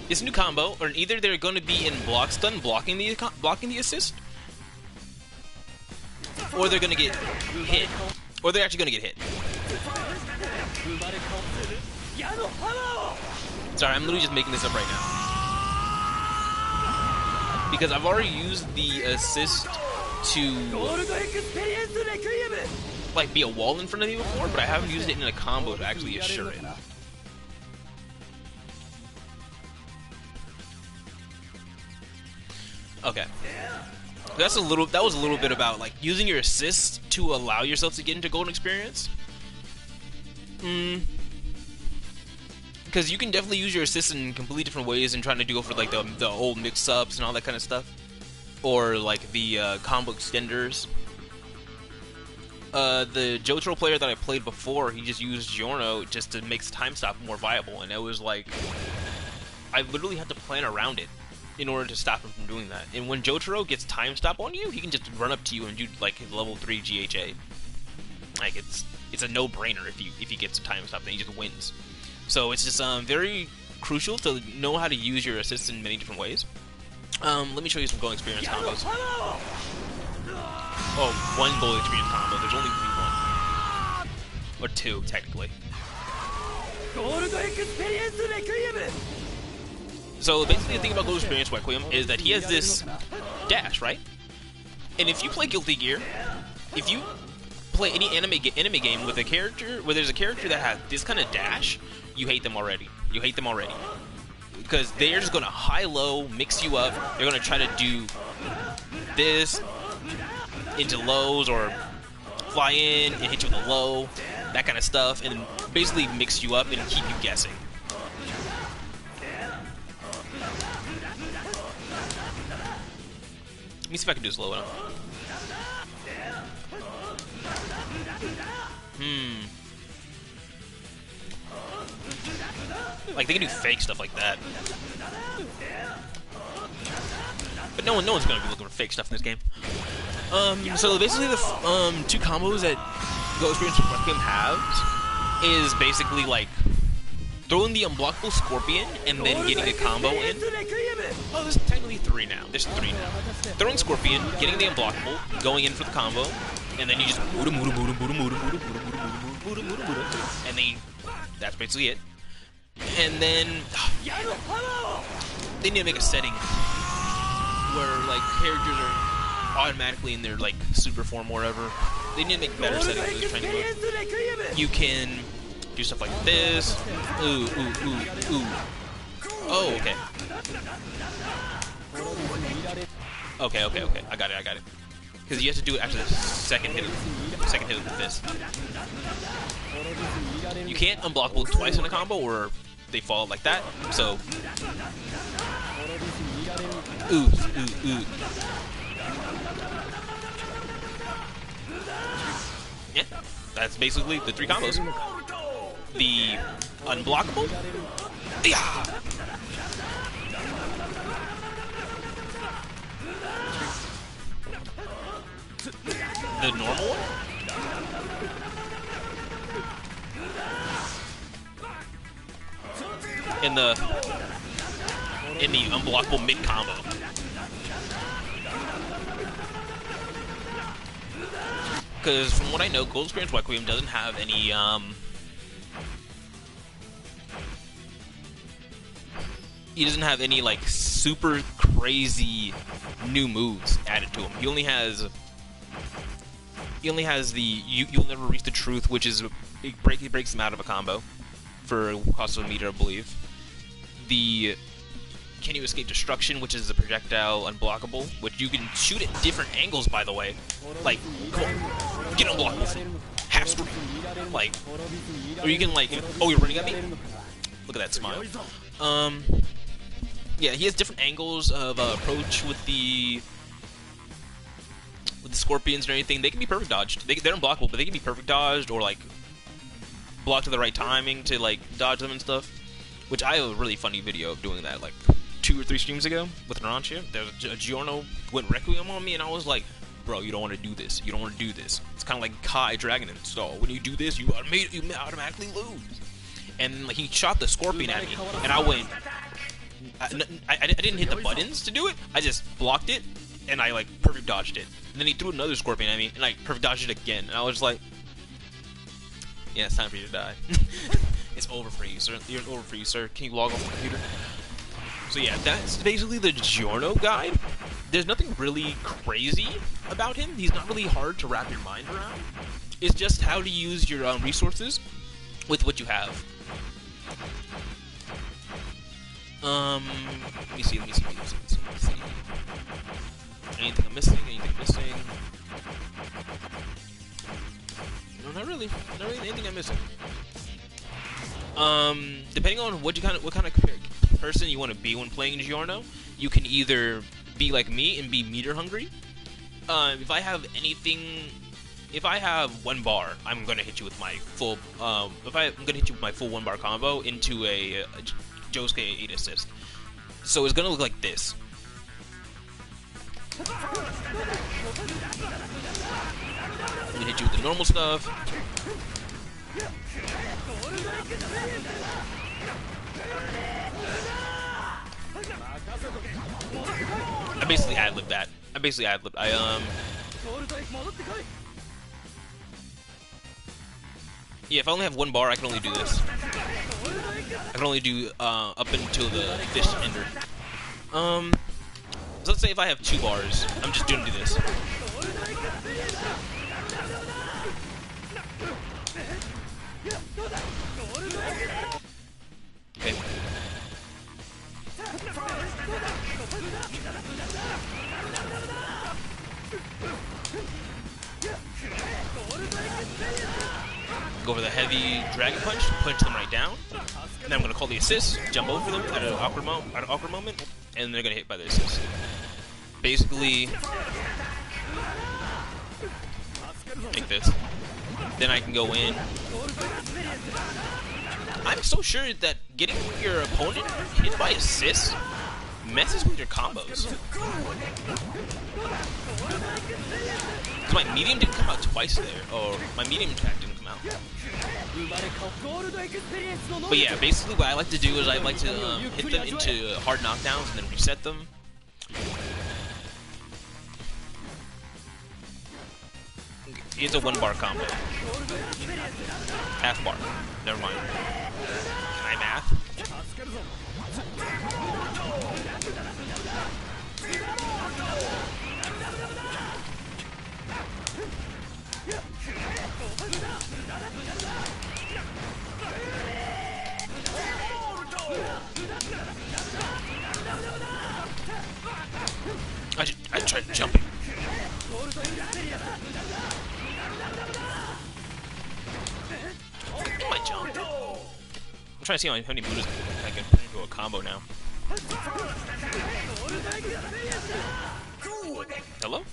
Speaker 1: It's a new combo, or either they're going to be in block stun blocking the assist, or they're going to get hit, or they're actually going to get hit. Sorry, I'm literally just making this up right now because I've already used the assist to like be a wall in front of me before, but I haven't used it in a combo to actually assure it. Okay, that was a little bit about like using your assist to allow yourself to get into golden experience. Because you can definitely use your assist in completely different ways and trying to go for like the old mix-ups and all that kind of stuff, or like the combo extenders. The JoJo player that I played before, he just used Giorno just to make time stop more viable, and it was like I literally had to plan around it in order to stop him from doing that. And when JoJo gets time stop on you, he can just run up to you and do like his level 3 GHA. Like it's a no-brainer if he gets a time stop, then he just wins. So it's just very crucial to know how to use your assist in many different ways. Let me show you some golden experience combos. Oh, one golden experience combo. There's only one. Or two, technically. So basically the thing about golden experience Requiem is that he has this dash, right? And if you play Guilty Gear, if you play any anime game with a character where there's a character that has this kind of dash, you hate them already. You hate them already. Because they're just going to high-low, mix you up. They're going to try to do this into lows or fly in and hit you with a low, that kind of stuff, and basically mix you up and keep you guessing. Let me see if I can do this low enough. Like, they can do fake stuff like that. But no one's gonna be looking for fake stuff in this game. So basically the two combos that Go Experience Requiem has is basically like throwing the unblockable Scorpion and then getting a combo in. Oh, there's technically three now. There's three now. Throwing Scorpion, getting the unblockable, going in for the combo, and then you just and then that's basically it. And then they need to make a setting where like characters are automatically in their like super form or whatever. They need to make better settings for this training mode. You can do stuff like this. Ooh. Oh, okay. Okay. I got it. Because you have to do it after the second hit of the fist. You can't unblockable twice in a combo or they fall like that. So ooh. Yeah, that's basically the three combos. The unblockable. Yeah. The normal one. In the unblockable mid combo. Because from what I know, Golden Experience Requiem doesn't have any he doesn't have any like super crazy new moves added to him. He only has the you'll never reach the truth, which is he breaks him out of a combo for cost of a meter, I believe. The Can You Escape Destruction, which is the projectile unblockable, which you can shoot at different angles, by the way. Like, come on, get unblockable from half screen. Like, or you can like, oh, you're running at me? Look at that smile. Yeah, he has different angles of approach with the scorpions and everything. They can be perfect dodged. They're unblockable, but they can be perfect dodged or like block to the right timing to like dodge them and stuff. Which I have a really funny video of doing that like 2 or 3 streams ago with Narancia. There's a Giorno went Requiem on me, and I was like, bro, you don't want to do this. You don't want to do this. It's kind of like Kite Dragon install. When you do this, you automatically lose. And like, he shot the scorpion at me, and I went. I didn't hit the buttons to do it. I just blocked it, and I like perfect dodged it. And then he threw another scorpion at me, and I perfect dodged it again. And I was like, yeah, it's time for you to die. It's over for you, sir. It's over for you, sir. Can you log off the computer? So yeah, that's basically the Giorno guide. There's nothing really crazy about him. He's not really hard to wrap your mind around. It's just how to use your resources with what you have. Let me see. Anything I'm missing? No, not really. Not really anything I'm missing. Depending on what kind of person you want to be when playing Giorno, you can either be like me and be meter hungry. If I have 1 bar, I'm gonna hit you with my full. I'm gonna hit you with my full 1 bar combo into a Josuke 8 assist. So it's gonna look like this. I'm gonna hit you with the normal stuff. I basically ad-libbed that. Yeah, if I only have 1 bar, I can only do this. I can only do up until the fish ender. So let's say if I have 2 bars, I'm just gonna do this. Okay. Go for the heavy dragon punch them right down. And then I'm gonna call the assist, jump over them at an awkward moment, and they're gonna hit by the assist. Basically, like this. Then I can go in. I'm so sure that getting your opponent hit by assist messes with your combos. Because my medium didn't come out twice there, or my medium attack didn't come out. But yeah, basically what I like to do is I like to hit them into hard knockdowns and then reset them. It's a 1 bar combo. Half bar. Never mind. Can I math? I tried jumping. My jump. I'm trying to see how many Buddhas I can put into a combo now. Hello?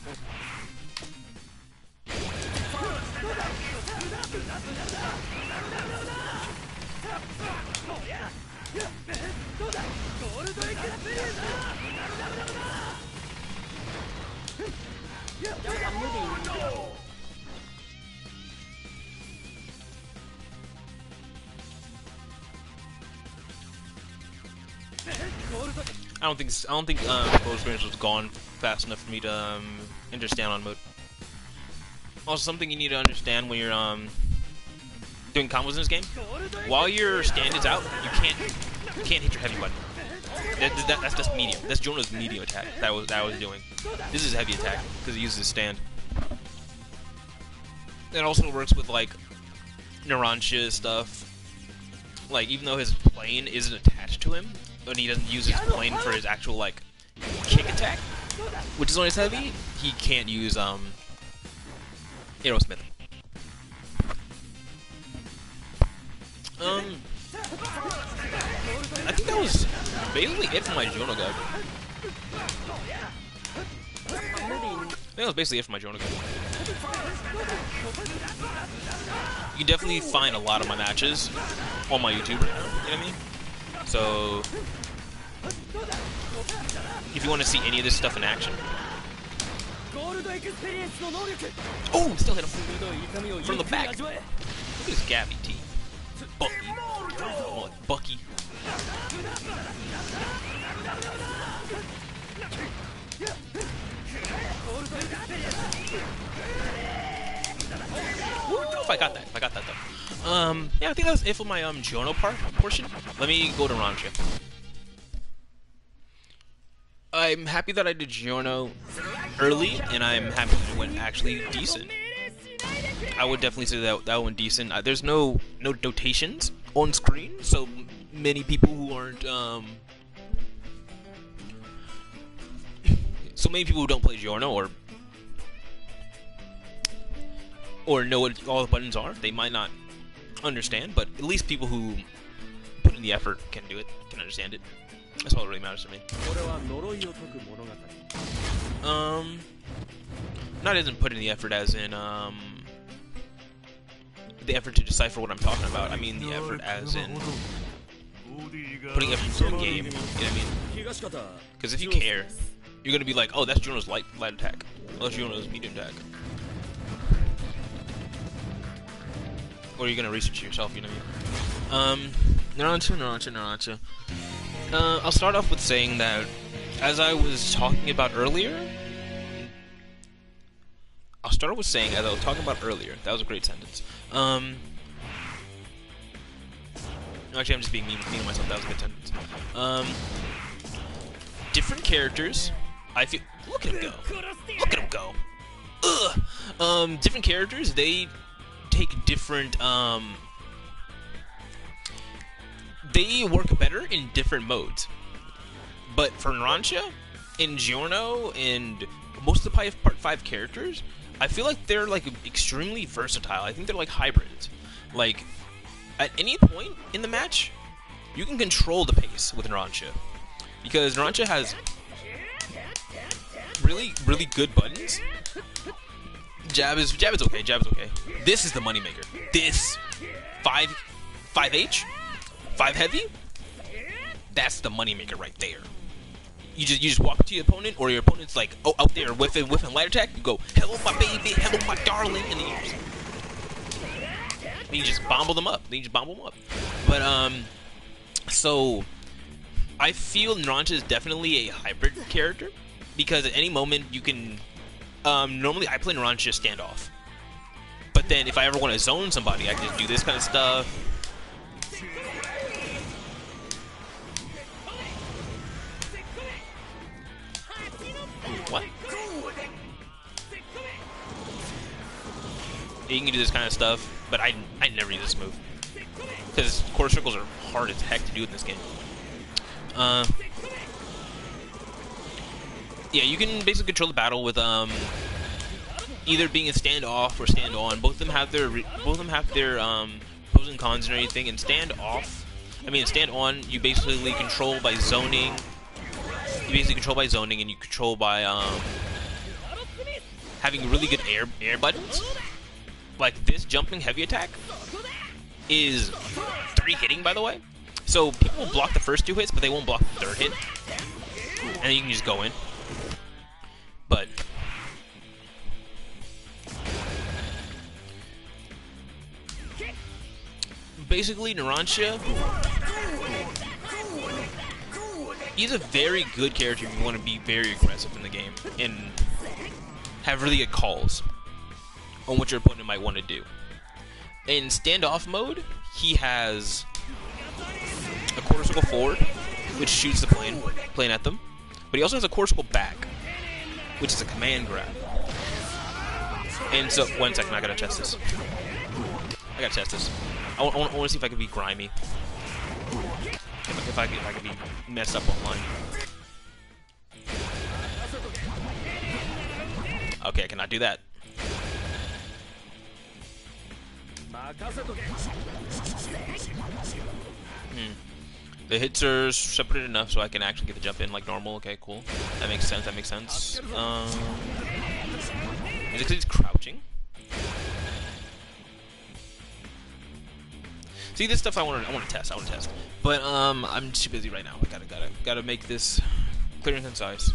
Speaker 1: I don't think bow experience was gone fast enough for me to understand on mode. Also, something you need to understand when you're doing combos in this game: while your stand is out, you can't hit your heavy button. That's just medium. That's Giorno's medium attack that I was doing. This is heavy attack because he uses his stand. It also works with like Narancia stuff. Like, even though his plane isn't attached to him, and he doesn't use his plane for his actual like kick attack, which is on his heavy, he can't use Aerosmith. I think that was basically it for my Giorno guide. I think that was basically it for my Giorno guide. You can definitely find a lot of my matches on my YouTube right now, you know what I mean? So, if you want to see any of this stuff in action. Oh, still hit him from the back. Look at his Gabby teeth. Bucky. Oh, Bucky. If I got that though. Yeah, I think that was it for my Giorno portion. Let me go to Narancia. I'm happy that I did Giorno early, and I'm happy that it went actually decent. I would definitely say that went decent. There's no notations on screen, so many people who aren't so many people who don't play Giorno or know what all the buttons are, they might not understand, but at least people who put in the effort can do it, can understand it. That's all that really matters to me. Not as in put in the effort as in the effort to decipher what I'm talking about. I mean the effort as in putting effort into a game, you know what I mean? Because if you care, you're gonna be like, oh, that's Giorno's light attack. Oh, that's Giorno's medium attack. Or you're gonna research it yourself, you know what I mean? Narancia. I'll start off with saying that, as I was talking about earlier, that was a great sentence. Actually, I'm just being mean to myself, that was a good sentence. Different characters, I feel, look at him go. Ugh! Different characters, they take different, they work better in different modes. But for Narancia, in Giorno, and most of the Part 5 characters, I feel like they're like extremely versatile. I think they're like hybrids. Like, at any point in the match, you can control the pace with Narancia. Because Narancia has really, really good buttons. Jab is okay. This is the moneymaker. This 5H, 5 heavy. That's the moneymaker right there. You just walk up to your opponent, or your opponent's like, oh, out there whiffing light attack. You go, hello my baby, hello my darling, and then you just bomble them up. But so I feel Narancia is definitely a hybrid character, because at any moment you can. Normally I play Narancia standoff, but then if I ever want to zone somebody, I can just do this kind of stuff. What? You can do this kind of stuff, but I never use this move, because quarter circles are hard as heck to do in this game. Yeah, you can basically control the battle with either being a standoff or stand on. Both of them have their pros and cons and everything. And stand on, you basically control by zoning. And you control by having really good air buttons. Like this jumping heavy attack is 3 hitting, by the way. So people will block the first 2 hits, but they won't block the 3rd hit. And then you can just go in. But basically, Narancia, he's a very good character if you want to be very aggressive in the game and have really good calls on what your opponent might want to do. In standoff mode, he has a quarter circle forward, which shoots the plane at them, but he also has a quarter circle back, which is a command grab. And so, 1 second, I gotta test this. I want to see if I can be grimy. If I can be messed up online. Okay, I cannot do that. The hits are separated enough so I can actually get the jump in like normal. Okay, cool. That makes sense. Is it because he's crouching? See, this stuff I want to test. But I'm too busy right now. I gotta make this clear and concise.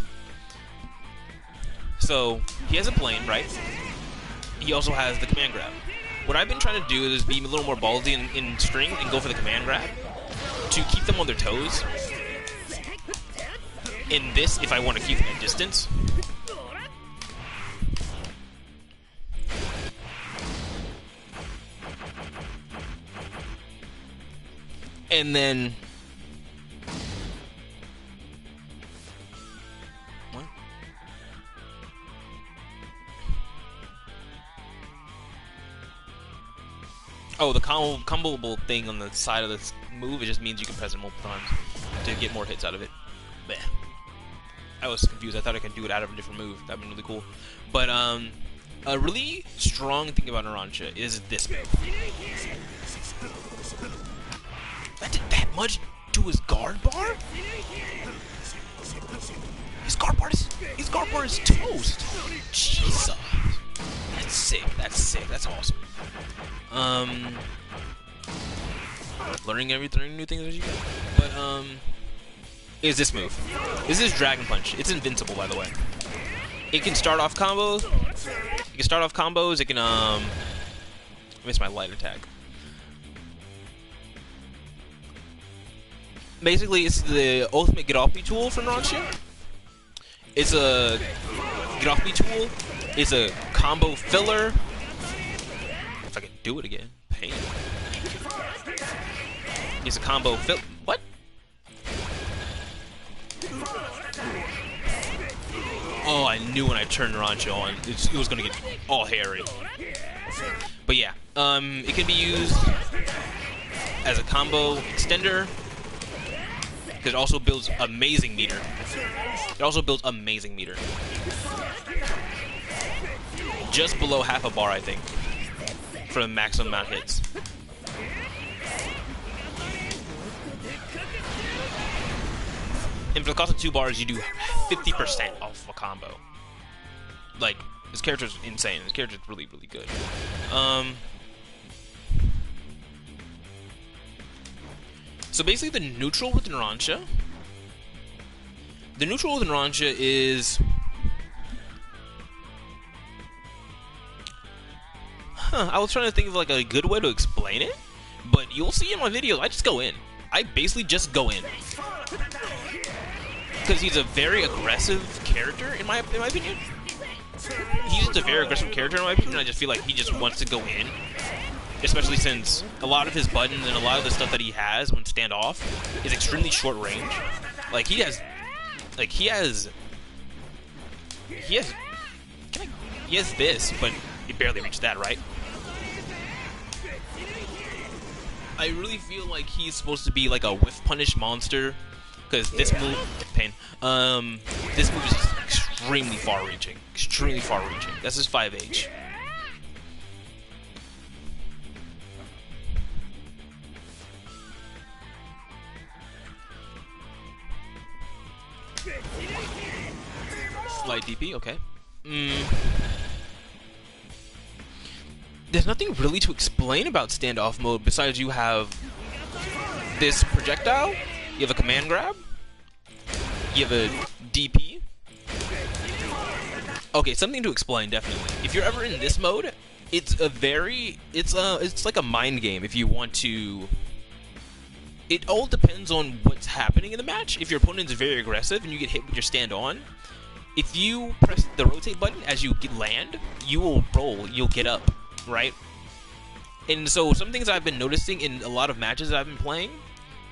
Speaker 1: So he has a plane, right? He also has the command grab. What I've been trying to do is be a little more ballsy in string and go for the command grab to keep them on their toes. In this, if I want to keep them at distance. And then... What? Oh, the comboable thing on the side of this move, it just means you can press it multiple times to get more hits out of it. Bleh. I was confused. I thought I could do it out of a different move. That'd been really cool. But, a really strong thing about Narancia is this move. That did that much to his guard bar? His guard bar is toast. Jesus. That's sick. That's awesome. Learning new things as you go. But, is this move. This is Dragon Punch. It's invincible, by the way. It can start off combos. It can, I missed my light attack. Basically, it's the ultimate get-off-me tool for Narancia. It's a get-off-me tool. It's a combo filler. If I can do it again. Pain. It's a combo fill. What? Oh, I knew when I turned Narancia on, it was gonna get all hairy. But yeah, it can be used as a combo extender. It also builds amazing meter. Just below half a bar, I think, for the maximum amount of hits. And for the cost of 2 bars, you do 50% off a combo. Like, his character's insane. His character's really, really good. So basically, the neutral with Narancia. The neutral with Narancia is... I was trying to think of like a good way to explain it, but you'll see in my videos, I just go in. I basically just go in. Because he's a very aggressive character, in my opinion. He's just a very aggressive character, in my opinion. I just feel like he just wants to go in. Especially since a lot of his buttons and a lot of the stuff that he has when standoff is extremely short range. Like, he has this, but he barely reached that, right? I really feel like he's supposed to be like a whiff punish monster, because this move, this move is extremely far-reaching. That's his 5H. Slight DP, okay. There's nothing really to explain about standoff mode besides you have this projectile, you have a command grab, you have a DP. Okay, something to explain, definitely. If you're ever in this mode, it's like a mind game if you want to... It all depends on what's happening in the match. If your opponent is very aggressive and you get hit with your stand on, if you press the rotate button as you land, you will roll, you'll get up, right? And so some things I've been noticing in a lot of matches that I've been playing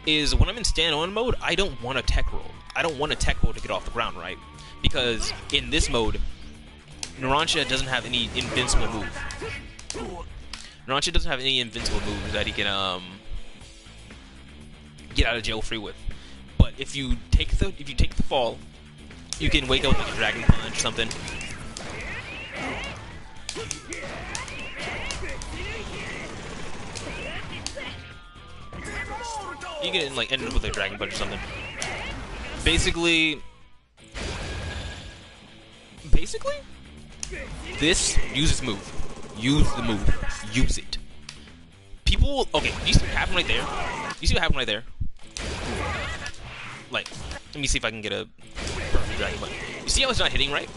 Speaker 1: is when I'm in stand-on mode, I don't want a tech roll. I don't want a tech roll to get off the ground, right? Because in this mode, Narancia doesn't have any invincible move. Narancia doesn't have any invincible moves that he can get out of jail free with. But if you take the fall, you can wake up with like a Dragon Punch or something. You can like end up with a Dragon Punch or something. Basically, Use this move. Use the move. Use it. People, okay, you see what happened right there? You see what happened right there? Like, let me see if I can get a perfect dragon button. You see how it's not hitting right?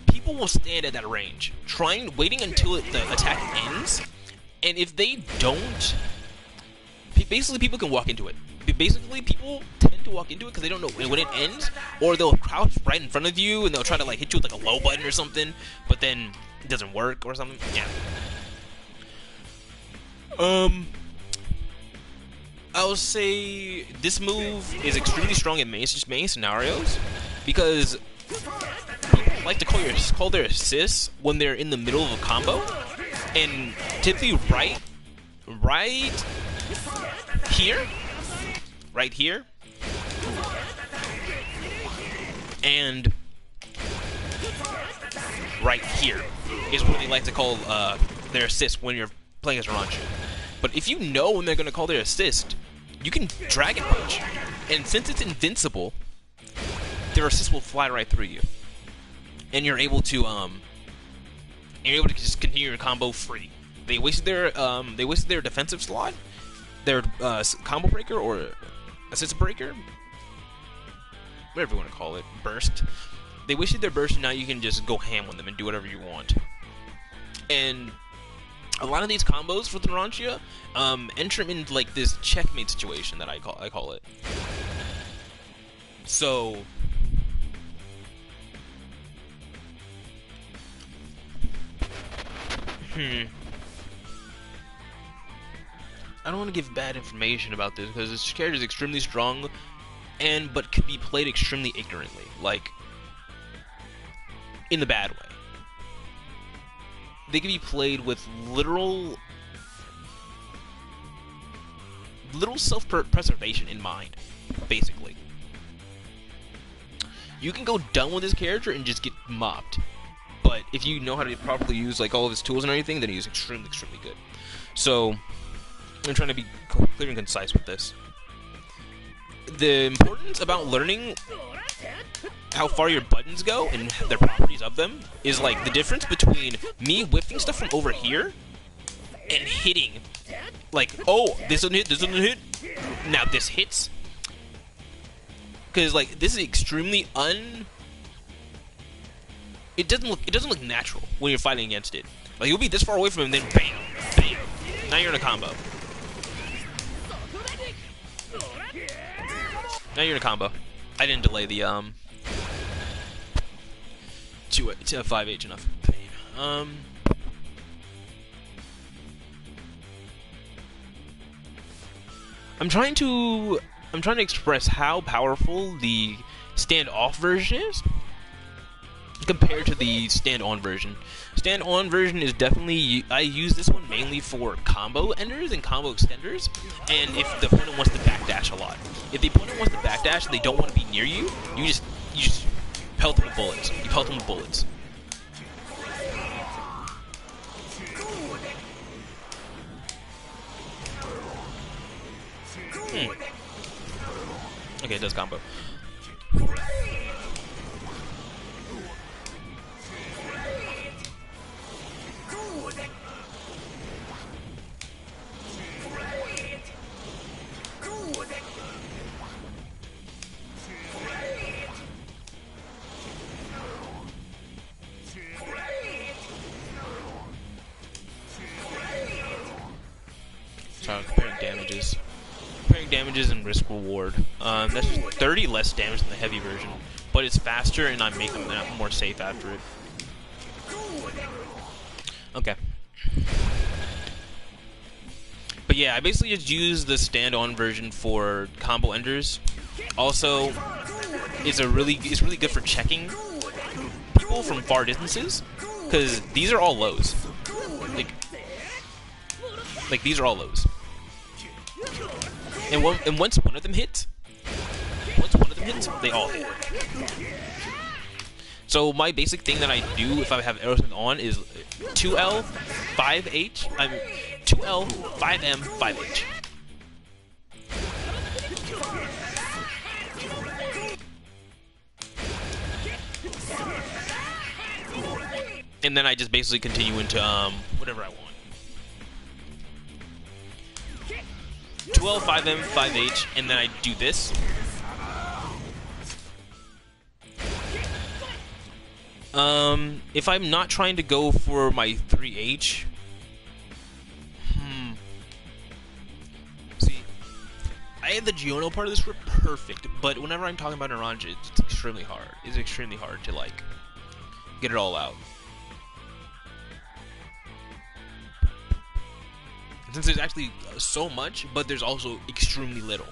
Speaker 1: People will stand at that range, waiting until the attack ends, and if they don't, basically people can walk into it. Basically, people tend to walk into it because they don't know when it ends, or they'll crouch right in front of you and they'll try to like hit you with like a low button or something, but then it doesn't work or something. Yeah. I'll say this move is extremely strong in main scenarios because people like to call their assists when they're in the middle of a combo, and typically right here, and right here is what they like to call their assist when you're playing as Narancia. But if you know when they're going to call their assist, you can Dragon Punch, and since it's invincible, their assist will fly right through you, and you're able to just continue your combo free. They wasted their defensive slot, their combo breaker or assist breaker, whatever you want to call it, burst. They wasted their burst, and now you can just go ham on them and do whatever you want. And a lot of these combos for the Narancia enter in like this checkmate situation that I call it. So I don't want to give bad information about this because this character is extremely strong, but can be played extremely ignorantly, like in the bad way. They can be played with literal self-preservation in mind, basically. You can go done with this character and just get mopped, but if you know how to properly use like all of his tools and everything, then he's extremely good. So I'm trying to be clear and concise with this. The importance about learning how far your buttons go and the properties of them is like the difference between me whiffing stuff from over here and hitting. Like, oh, this doesn't hit. Now this hits. Because like this is extremely It doesn't look natural when you're fighting against it. Like you'll be this far away from him, then bam, bam. Now you're in a combo. Now you're in a combo. I didn't delay the 5H enough. I'm trying to express how powerful the stand-off version is compared to the stand-on version. Stand-on version is definitely, I use this one mainly for combo enders and combo extenders, and if the opponent wants to backdash a lot. If the opponent wants to backdash and they don't want to be near you, you just pelt them with bullets. You pelt them with bullets. Okay, it does combo. So comparing damages. Comparing damages and risk reward. That's just 30 less damage than the heavy version, but it's faster and I'm more safe after it. Okay. But yeah, I basically just use the stand-on version for combo enders. Also, it's really good for checking people from far distances, because these are all lows. Like these are all lows. And once one of them hits, they all hit. So my basic thing that I do if I have everything on is 2L, 5H, 2L, 5M, 5H. And then I just basically continue into whatever I want. 2L, 5M, 5H, and then I do this. If I'm not trying to go for my 3H, see, I had the Giorno part of this script perfect, but whenever I'm talking about Narancia, it's extremely hard. It's extremely hard to, like, get it all out. Since there's actually so much, but there's also extremely little.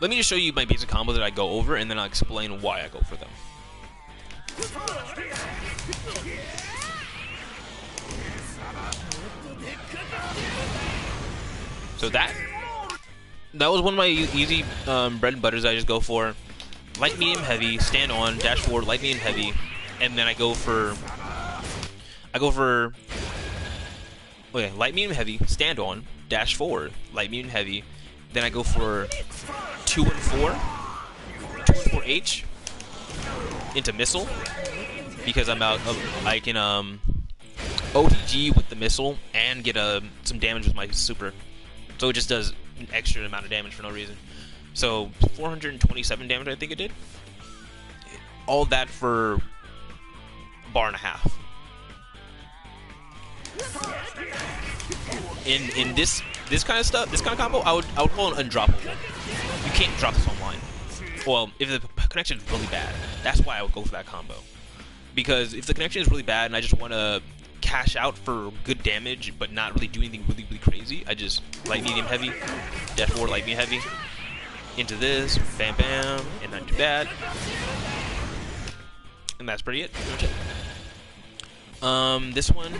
Speaker 1: Let me just show you my basic combo that I go over, and then I'll explain why I go for them. So that was one of my easy bread and butters I just go for. Light, medium, heavy, stand on, dash forward, light, medium, heavy, and then I go for okay, light, medium, heavy, stand on, dash forward, light, medium, heavy. Then I go for 2 and 4 H into missile because I'm out. I can OTG with the missile and get some damage with my super, so it just does an extra amount of damage for no reason. So 427 damage, I think it did. All that for bar and a half. In this kind of stuff, this kind of combo, I would call it undroppable. You can't drop this online. Well, if the connection is really bad, that's why I would go for that combo. Because if the connection is really bad and I just want to cash out for good damage, but not really do anything really, really crazy, I just light, medium, heavy, dash forward, light, medium, heavy. Into this, bam bam, and not too bad. And that's pretty it. This one.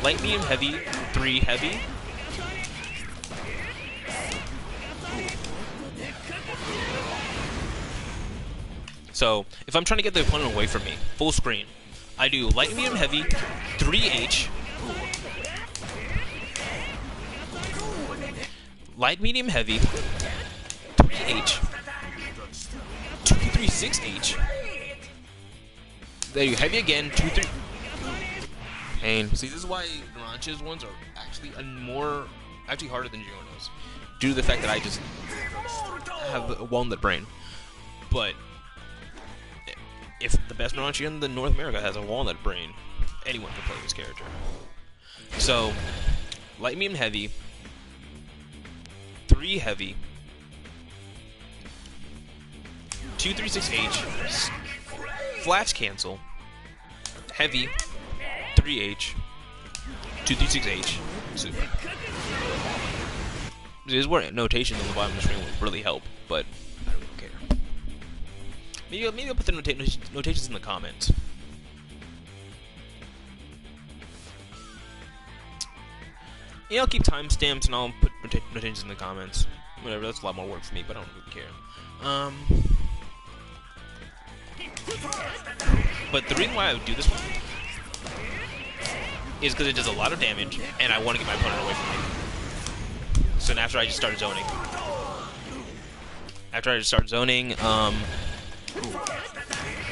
Speaker 1: Light, medium, heavy, 3 heavy. So, if I'm trying to get the opponent away from me, full screen, I do light, medium, heavy, 3H, light, medium, heavy, 3H, 2, 3, 6H. There you go, heavy again, 2, 3. And see, this is why Narancia's ones are actually actually harder than Giorno's, due to the fact that I just have a walnut brain. But if the best Narancia in North America has a walnut brain, anyone can play this character. So, light, medium, heavy, 3 heavy, 2, 3, 6H, flash cancel, heavy, 3H, 2, 3, 6H, super. This is where notations on the bottom of the screen would really help, but I don't care. Maybe I'll put the notations in the comments. Yeah, I'll keep timestamps and I'll put notations in the comments. Whatever, that's a lot more work for me, but I don't really care. But the reason why I would do this one is because it does a lot of damage, and I want to get my opponent away from me. So after I just start zoning.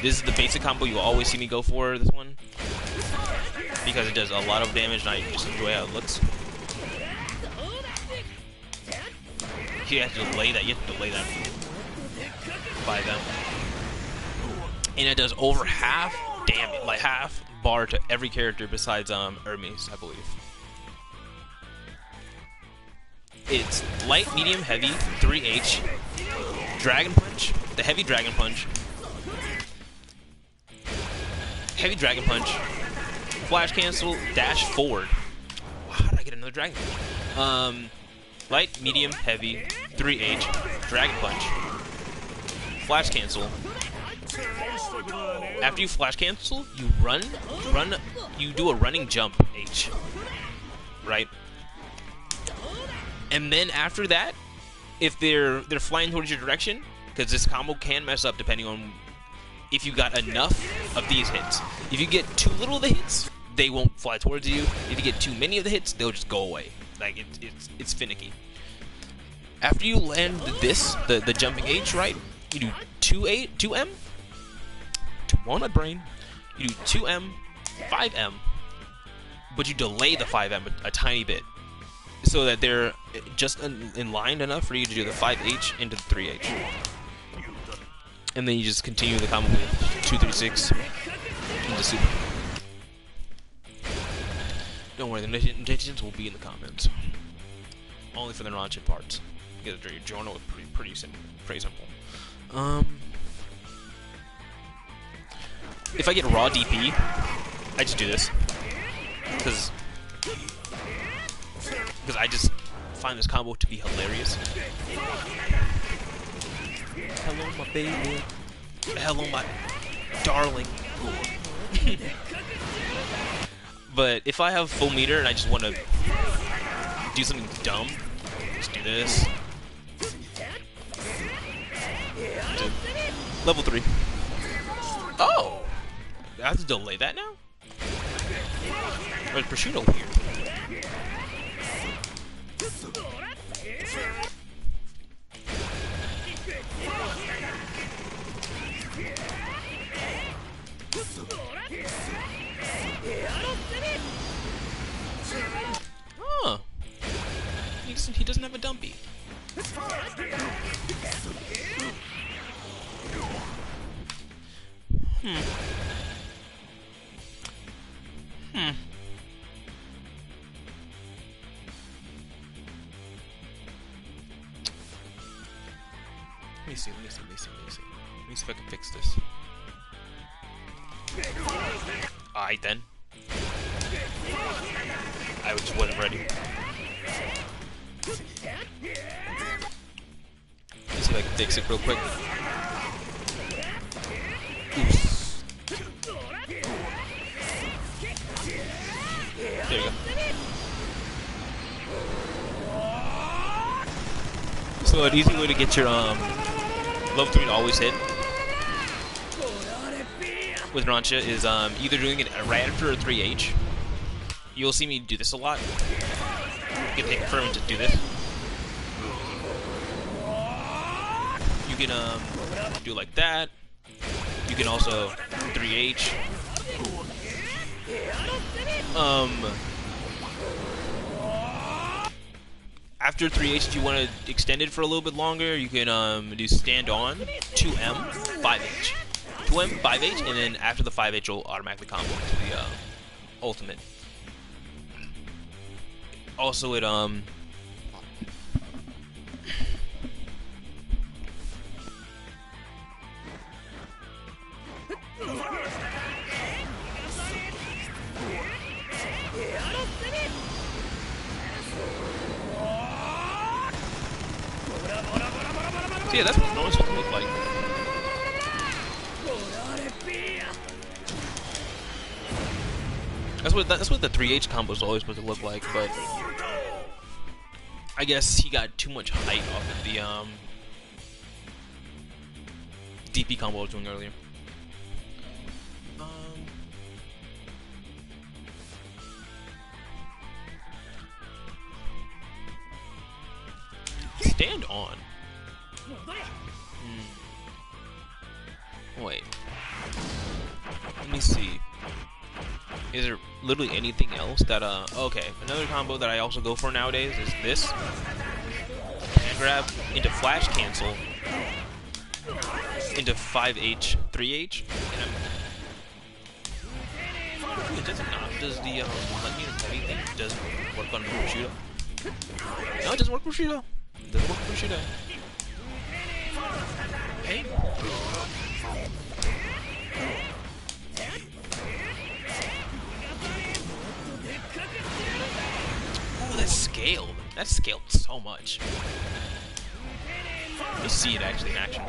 Speaker 1: This is the basic combo you'll always see me go for, this one. Because it does a lot of damage, and I just enjoy how it looks. You have to delay that, by them. And it does over half damage, like half bar to every character besides Hermes, I believe. It's light, medium, heavy, 3H, Dragon Punch, the heavy Dragon Punch, heavy Dragon Punch, flash cancel, dash forward. How did I get another Dragon Punch? Light, medium, heavy, 3H, Dragon Punch, flash cancel. After you flash cancel, you you do a running jump H, right? And then after that, if they're flying towards your direction, because this combo can mess up depending on if you got enough of these hits. If you get too little of the hits, they won't fly towards you. If you get too many of the hits, they'll just go away. Like it's finicky. After you land this, the jumping H, right? You do 2M, 1 my brain. You do 2M, 5M, but you delay the 5M a tiny bit, so that they're just in line enough for you to do the 5H into the 3H. And then you just continue the combo with 2, 3, 6 into super. Don't worry, the notations will be in the comments. Only for the Narancia parts. Because Giorno is pretty simple. If I get raw DP, I just do this. Because I just find this combo to be hilarious. Hello, my baby. Hello, my darling. But if I have full meter and I just want to do something dumb, just do this. Level 3. Oh! I have to delay that now? Or is prosciutto weird? Huh. He doesn't have a dumpy. Let me see if I can fix this. Alright then. I just wasn't ready. Let's see if I can fix it real quick. Oops. There you go. So an easy way to get your level 3 to always hit with Narancia is either doing it right after a 3H. You'll see me do this a lot. You can take confirm and just do this. You can do like that. You can also 3H. After 3H, if you want to extend it for a little bit longer, you can do stand on 2M 5H. 2M 5H, and then after the 5H, will automatically combo into the ultimate. Also, it so yeah, that's what it's supposed to look like. That's what the 3H combo is always supposed to look like, but I guess he got too much height off of the DP combo I was doing earlier. Stand on. Wait. Let me see. Is there literally anything else that, okay. Another combo that I also go for nowadays is this. Hand grab into flash cancel into 5H, 3H. And it doesn't not. Does the, lightning and heavy thing doesn't work on prosciutto? No, it doesn't work for prosciutto. It doesn't work for prosciutto. Hey. Oh, that's scaled. That's scaled so much. You see it actually in action.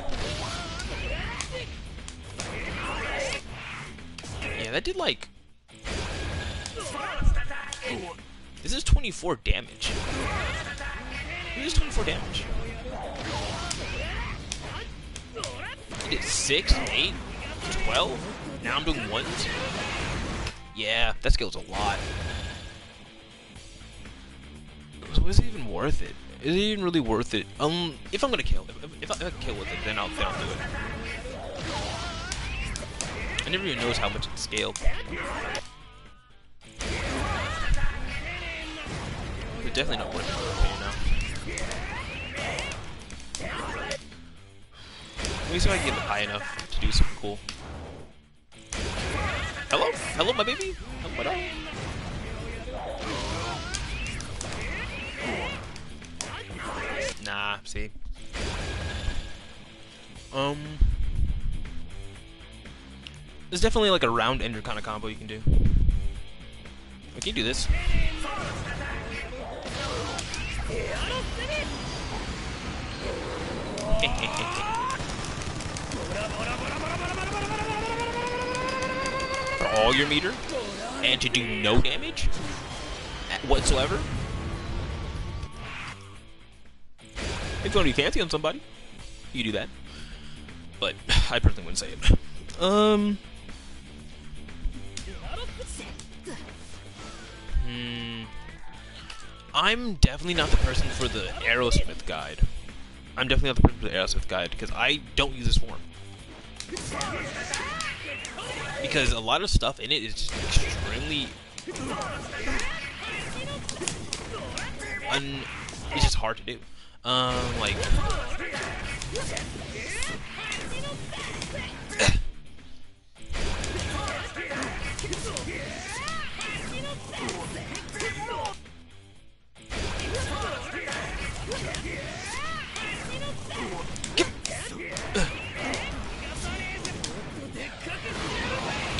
Speaker 1: Yeah, that did like... This is 24 damage. This is 24 damage. I did 6, 8, 12. Now I'm doing 1s. Yeah, that skill's a lot. So is it even worth it? Is it even really worth it? If I'm gonna kill, if I kill with it, then I'll do it. I never even noticed how much it scaled. It's definitely not worth it, in my opinion, now. Let me see if I can get it high enough to do something cool. Hello? Hello, my baby? Hello, my dog? Nah, see? There's definitely like a round ender kind of combo you can do. We can do this. For all your meter? And to do no damage? Whatsoever? If you want to be fancy on somebody, you can do that. But I personally wouldn't say it. I'm definitely not the person for the Aerosmith guide. I'm definitely not the person for the Aerosmith guide because I don't use this form. Because a lot of stuff in it is just extremely it's just hard to do. Like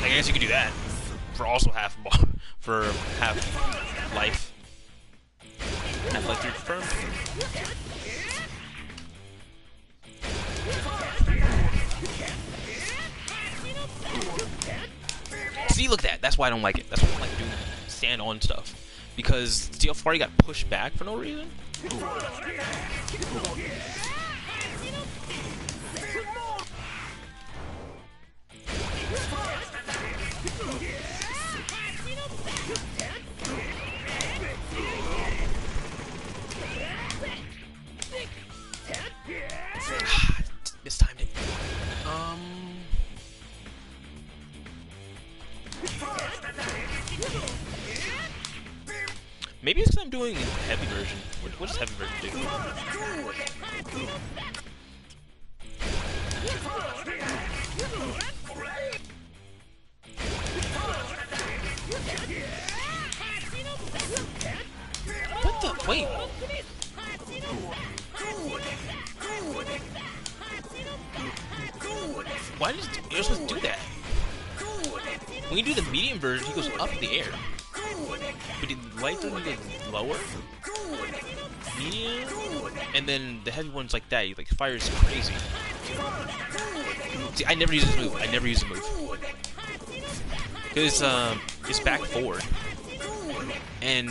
Speaker 1: I guess you could do that for also half life. Half-Life 3 confirmed. See, look at that. That's why I don't like it. That's why I don't like doing stand-on stuff. Because see how far he got pushed back for no reason? Mistimed it. Maybe it's because I'm doing heavy version. What does heavy version do? What the? Wait. Why does you're supposed to do that? When you do the medium version, he goes up in the air. But the light doesn't go lower. Medium, and then the heavy one's like that. He like fires crazy. See, I never use this move. I never use the move because it's back forward, and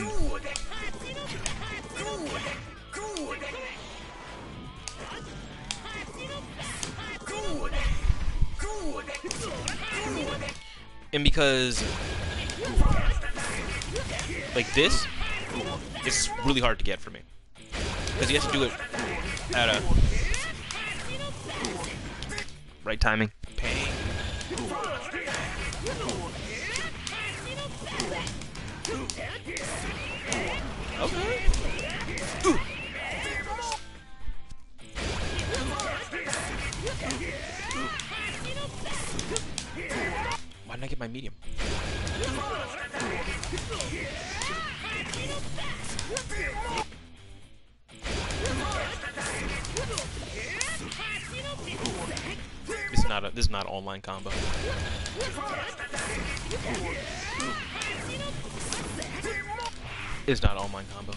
Speaker 1: because like this, it's really hard to get for me because you have to do it at a right timing. Pang. Okay. Ooh. Why didn't I get my medium? This is not an online combo. It's not an online combo.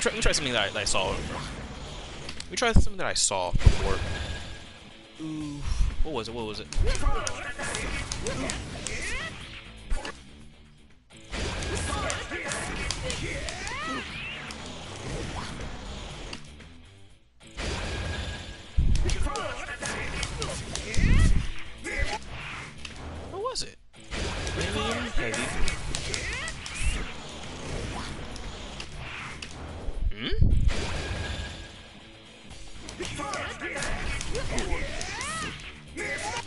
Speaker 1: Let me try something that I saw. Let me try something that I saw before. Ooh, what was it? What was it?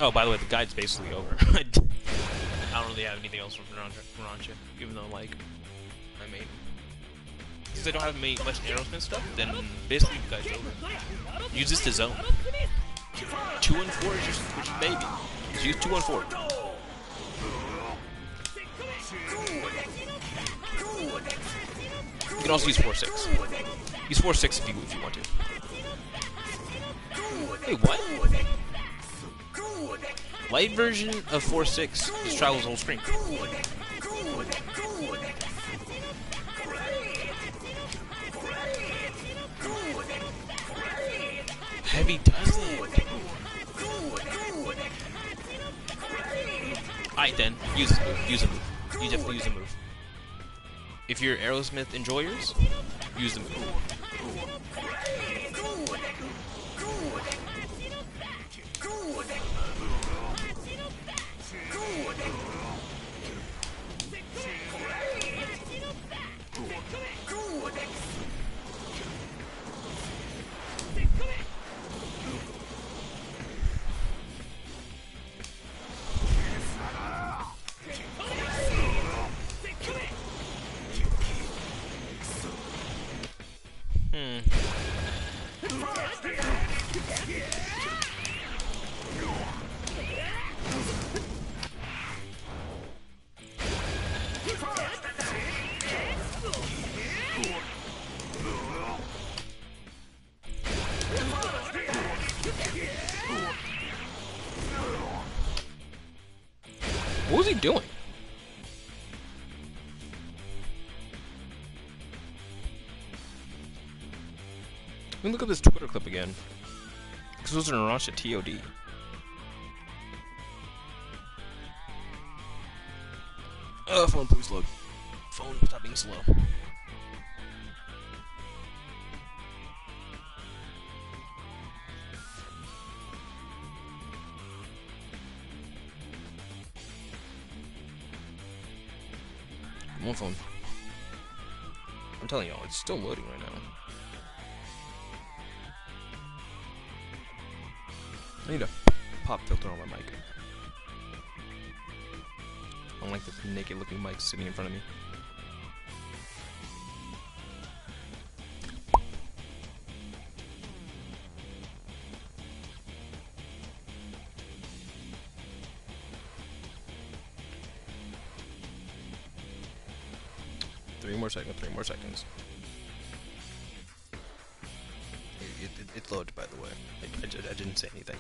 Speaker 1: Oh, by the way, the guide's basically over. I don't really have anything else from Narancia, even though, like, I mean, since I don't have much Aerosmith stuff, then basically the guide's over. Use this to zone. 2 and 4 is your baby. Just use 2 and 4. You can also use 4-6. Use 4-6 if you want to. Wait, what? Light version of 4-6 just travels whole screen. Heavy doesn't. Alright then, use a move. Use a move. You definitely use a move. If you're Aerosmith enjoyers, use the move. What was he doing? Let me look at this Twitter clip again. Because it was a Narancia TOD. Phone, please load. Phone, stop being slow. Come on, phone. I'm telling y'all, it's still loading right now. I need a pop filter on my mic. I don't like this naked looking mic sitting in front of me. Three more seconds. It loaded, by the way. I didn't say anything.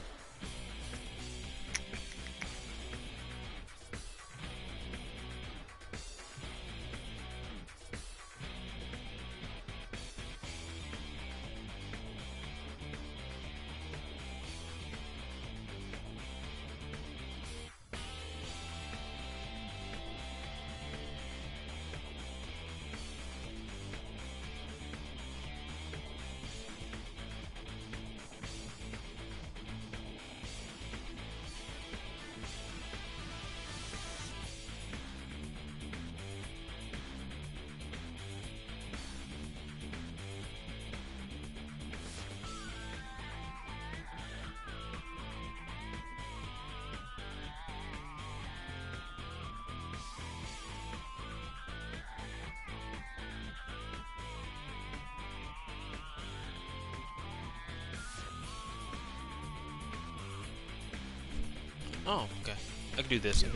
Speaker 1: Oh, okay. I can do this. I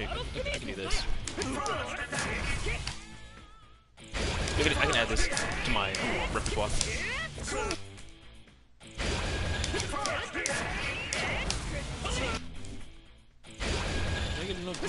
Speaker 1: can do this. I can add this to my repertoire. I get another.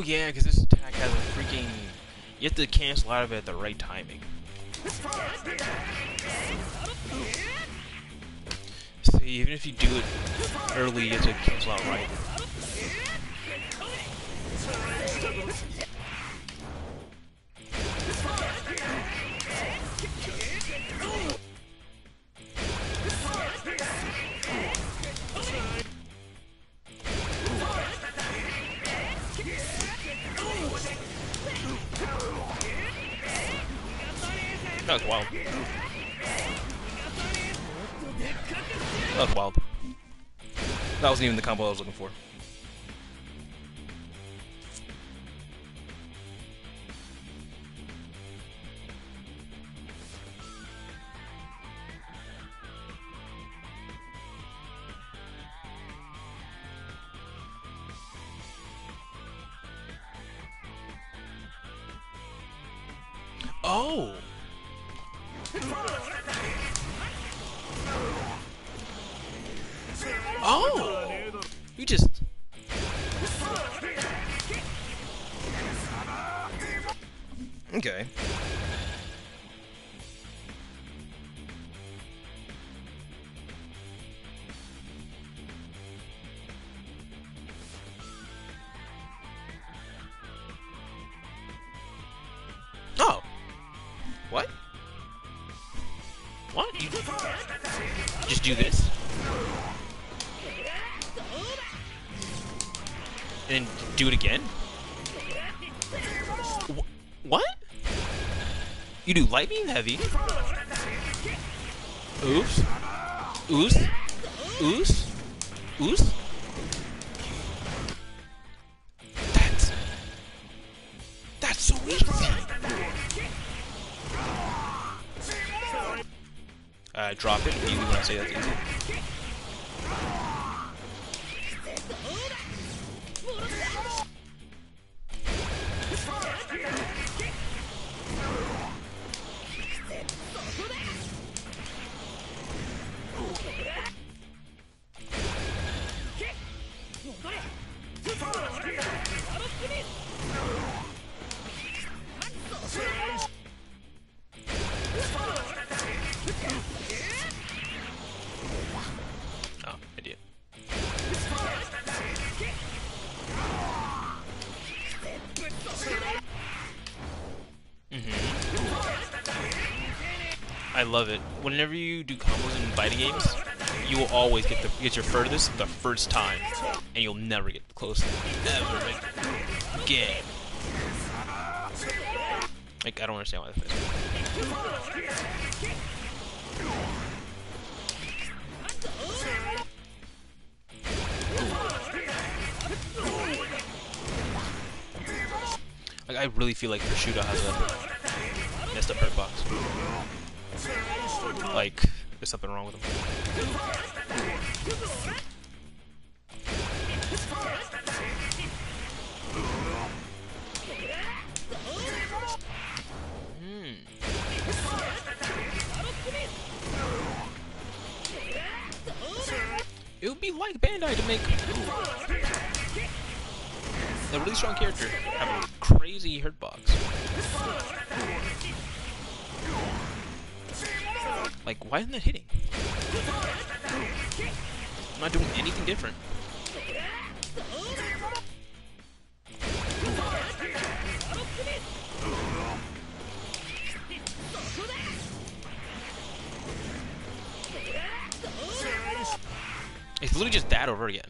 Speaker 1: Oh yeah, because this attack has a freaking... You have to cancel out of it at the right timing. See, even if you do it early, you have to cancel out right. That was wild. That was wild. That wasn't even the combo I was looking for. Oh! Oh! You just... Okay. Oh! What? What? You just do this? And then do it again? What? You do light beam heavy? Oops. Oops. Oops. Oops. That's so easy. Drop it immediately when I say that's easy. Oh, idiot. I love it. Whenever you do combos in fighting games, you will always get your furthest the first time, and you'll never get close ever again. Like, I don't understand why that is. Like, I really feel like Prosciutto has a messed up hurtbox. Like, there's something wrong with him. It would be like Bandai to make a really strong character have a crazy hurtbox. Like, why isn't that hitting? I'm not doing anything different. It's literally just that over again.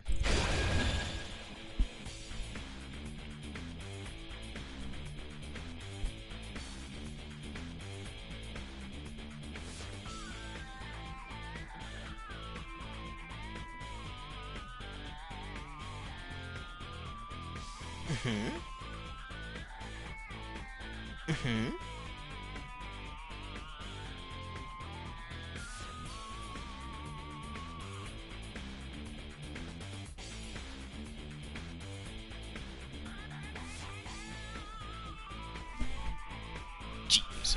Speaker 1: Jeez.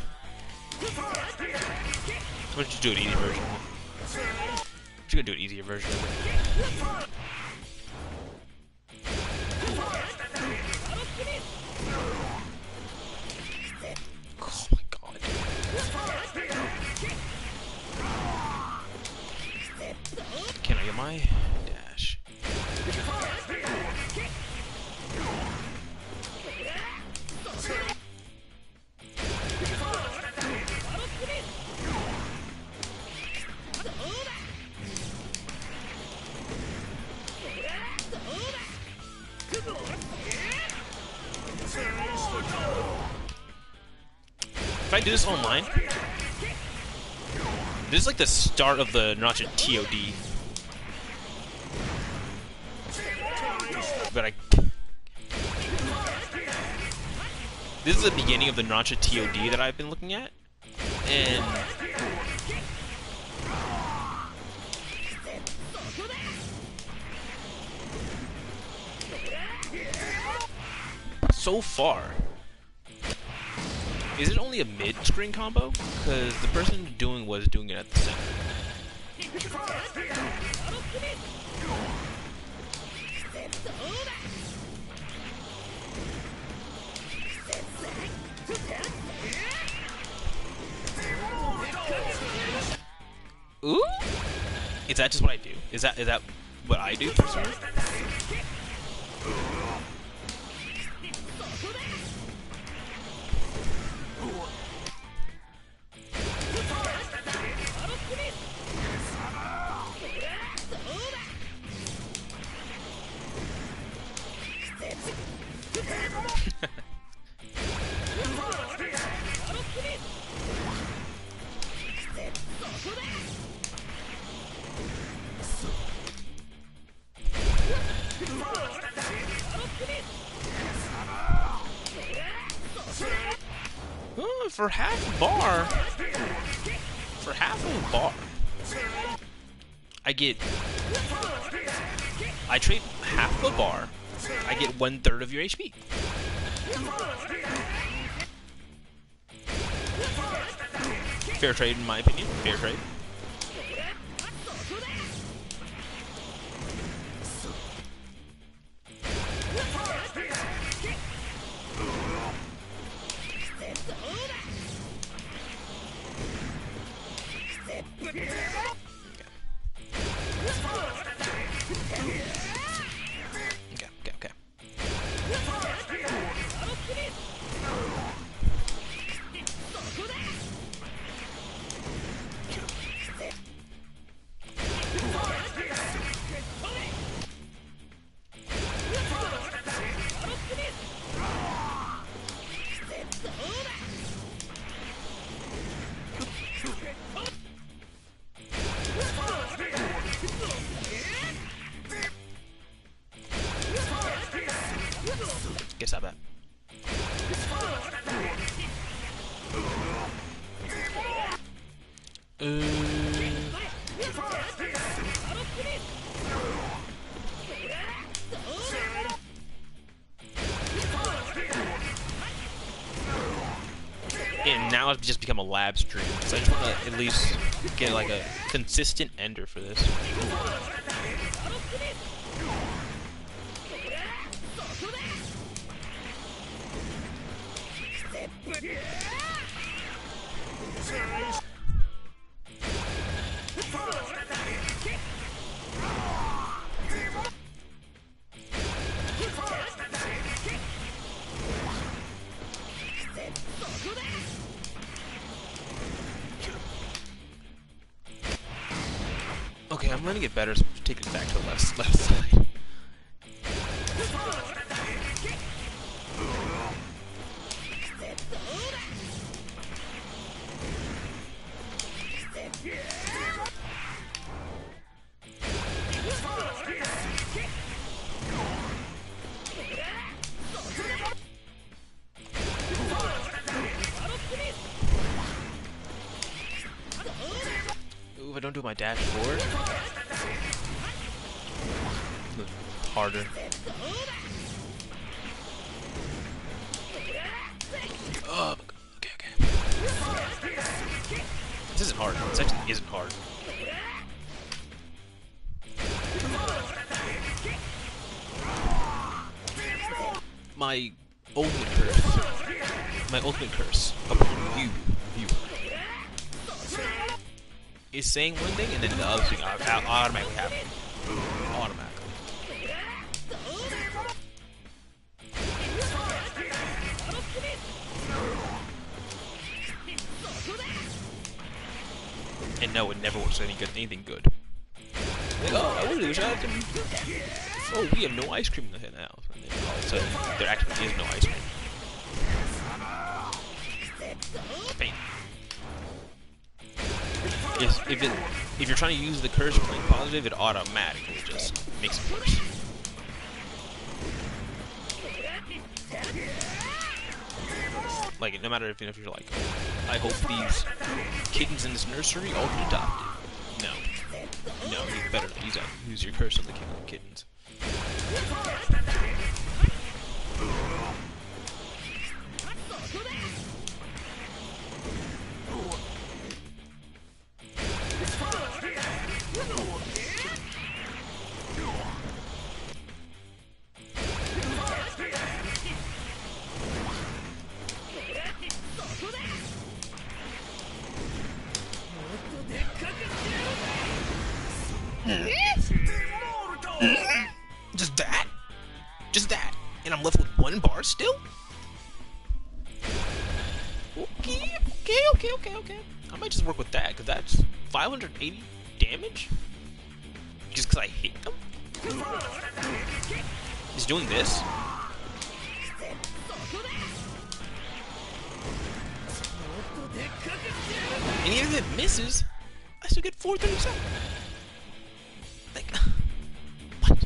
Speaker 1: Why don't you do an easy version of it? You could do an easier version of it. if I do this online, this is like the start of the Narancia TOD. But this is the beginning of the Narancia TOD that I've been looking at, and so far, is it only a mid-screen combo? Because the person was doing it at the center. Ooh? Is that just what I do? Is that what I do personally? For half a bar, I trade half of a bar, I get 1/3 of your HP. Fair trade, in my opinion. Fair trade. Guess I bet. And now it's just become a lab stream, so I just want to at least get like a consistent ender for this. Okay, I'm gonna get better, so take it back to the left side. Ooh, if I don't do my dash forward, harder. Oh, okay. This isn't hard. This actually isn't hard. My ultimate curse upon you, viewer, is saying one thing and then the other thing automatically happening. Automatically. And no, it never works for anything good. Like, oh, I really wish I had some. Oh, we have no ice cream in the head now. And then all of a sudden, there actually is no ice cream. Bam. if you're trying to use the cursor playing positive, it automatically just makes it worse. Like, no matter if you're like, oh, I hope these kittens in this nursery all get adopted. No, you better not use your cursor on the kittens. Just that, and I'm left with 1 bar still? Okay. I might just work with that, because that's 580 damage? Just because I hit him? He's doing this? And even if it misses, I still get 437. Like, what?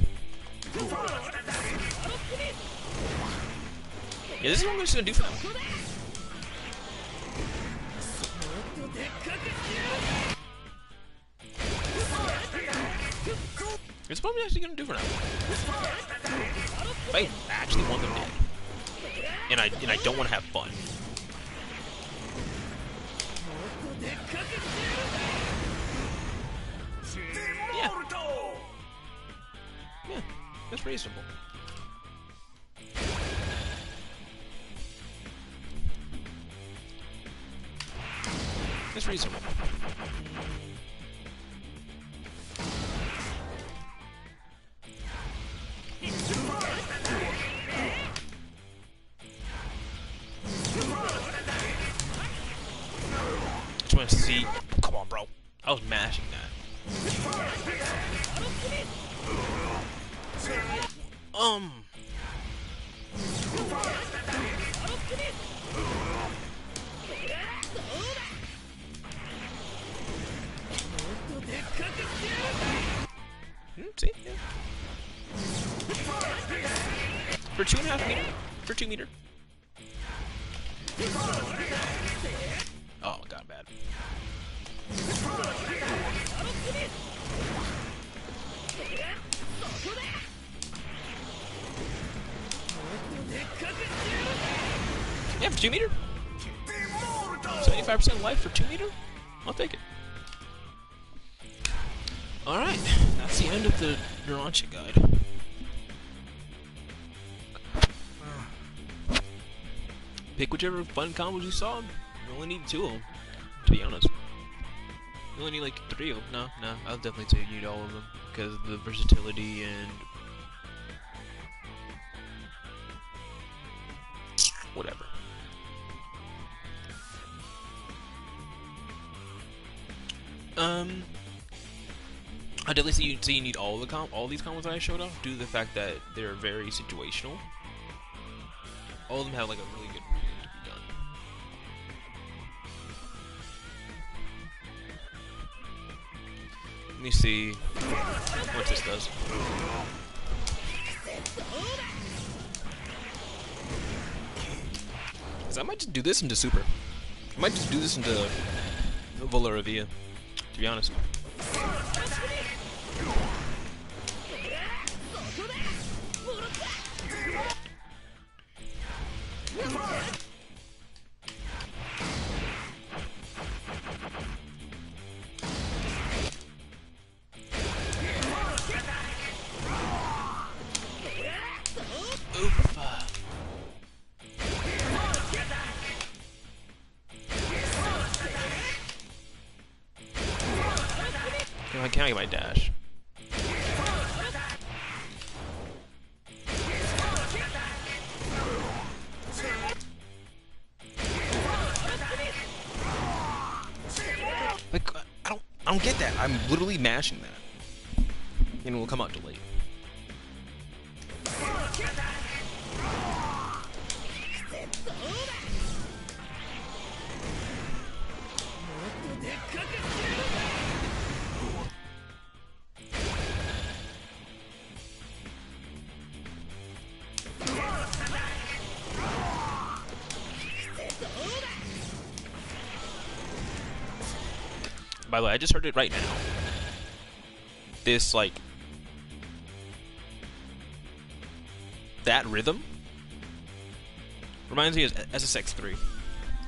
Speaker 1: Yeah, this is what I'm just gonna do for now. This is what I'm actually gonna do for now. If I actually want them dead, and I don't want to have fun. Yeah, that's reasonable. That's reasonable. Just want to see. Come on, bro. I was mashing that. See? Yeah. For 2.5 meter? For 2 meter? Oh, got bad. Yeah, for 2 meter? 75% life for 2 meter? I'll take it. Alright, that's the end of the Narancia guide. Pick whichever fun combos you saw. You only need 2 of them, to be honest. You only need like 3 of them. No, I'll definitely say you need all of them because of the versatility and whatever. I definitely see you need all these combos that I showed off due to the fact that they're very situational. All of them have like a really good reason to be done. Let me see what this does. Cause I might just do this into super. I might just do this into Volaravia, to be honest. I can't get my dash. Like, I don't get that. I'm literally mashing that. And it will come out delayed. By the way, I just heard it right now. This, like... that rhythm reminds me of SSX3.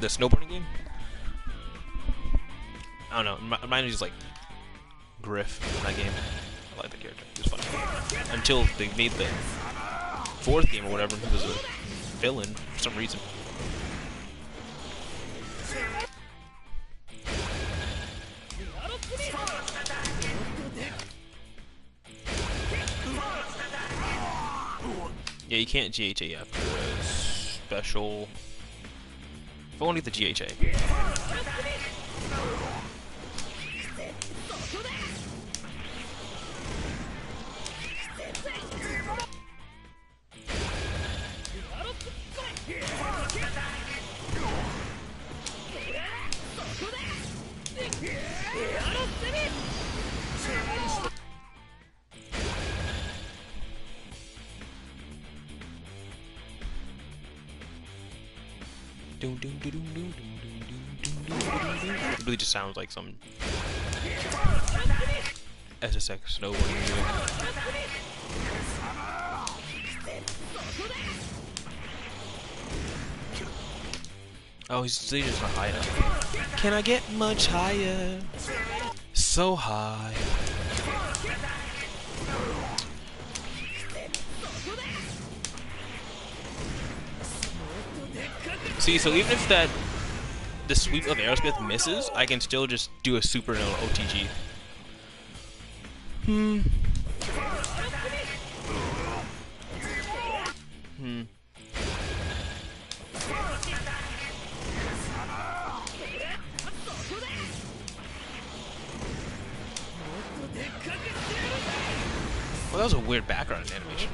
Speaker 1: The snowboarding game? I don't know. It reminds me of, like, Griff in that game. I like the character. It was fun. Until they made the 4th game or whatever, he was a villain for some reason. Yeah, you can't GHA after a special... If I want to get the GHA. It really just sounds like some SSX snowboarding music. Oh, he's just not high enough. Can I get much higher? So high. See, so even if the sweep of Aerosmith misses, I can still just do a super no OTG. Well, that was a weird background animation.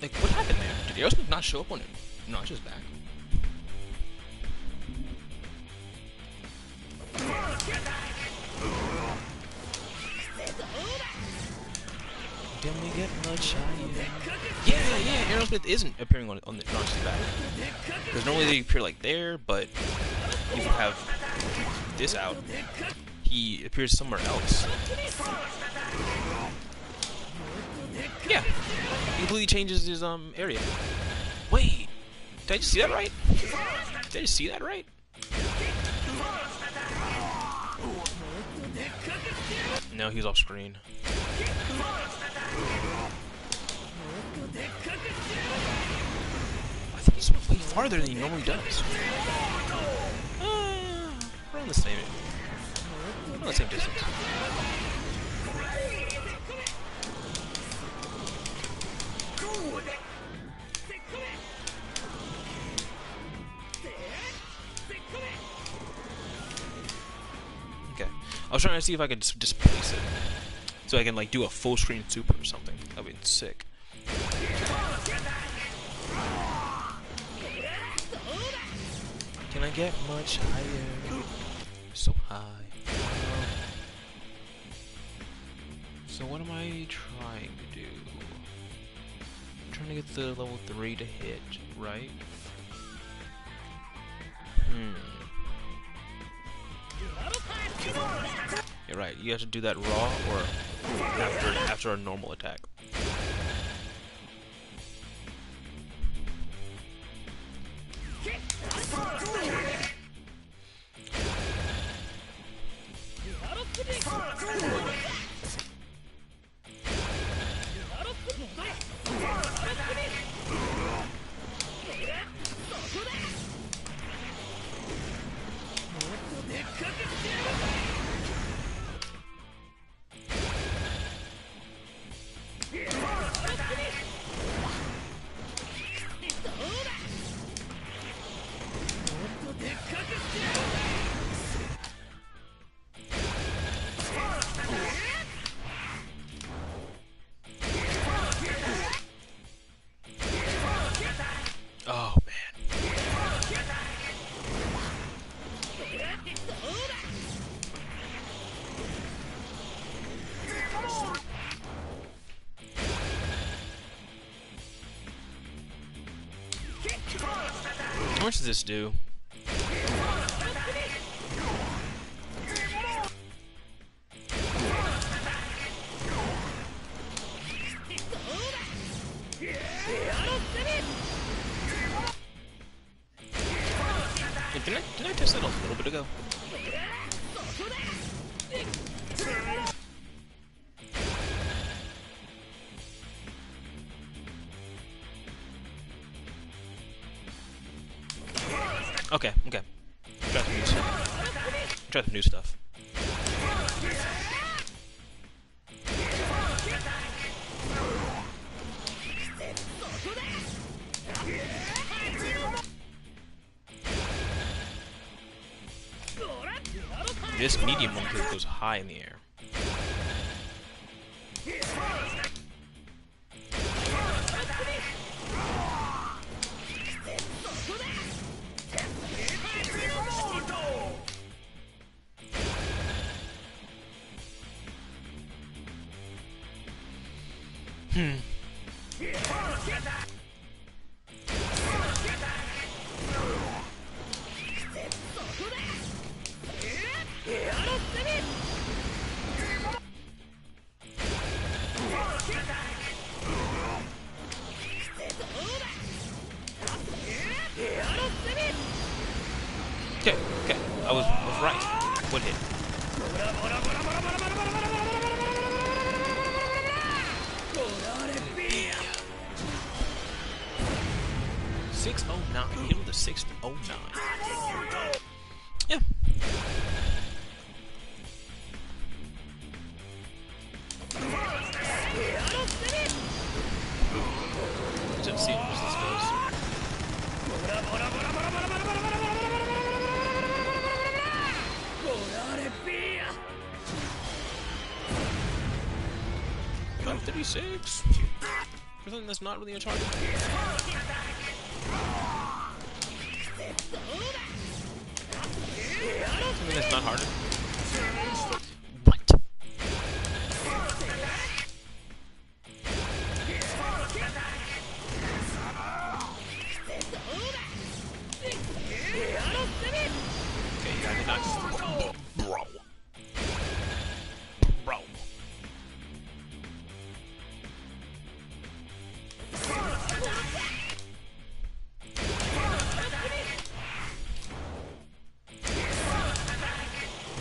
Speaker 1: Like, what happened there? Did Aerosmith not show up when it notches back? Can we get much higher? Yeah, Aerosmith isn't appearing on the notches back. Because normally they appear like there, but if you have this out, he appears somewhere else. Yeah, he completely changes his area. Wait, did I just see that right? Did I just see that right? No, he's off screen. I think he's way farther than he normally does. We're on the same. We're on the same distance. Okay, I was trying to see if I could displace it, so I can like do a full screen super or something. That'd be sick. Can I get much higher? So high. So what am I trying to do? I'm trying to get the level 3 to hit, right? You're right, you have to do that raw or after a normal attack. Oh man. How much does this do? Didn't I test that a little bit ago? Okay, okay. Try some new stuff. This medium one goes high in the air. Okay, okay. I was right. One hit. $609. Hit with a $609. Yeah. Let's see how this goes. Oh, 36. For something that's not really a target. Something that's not harder. What? Okay, you gotta knock. Bro. Bro.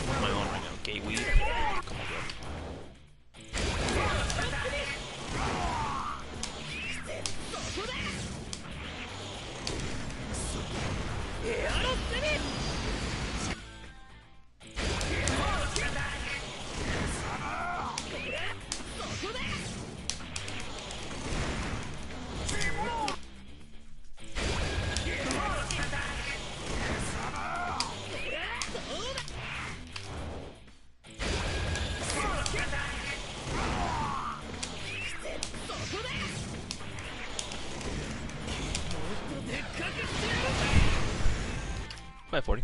Speaker 1: What am I on right now? Gateway? Come on, bro. By 40.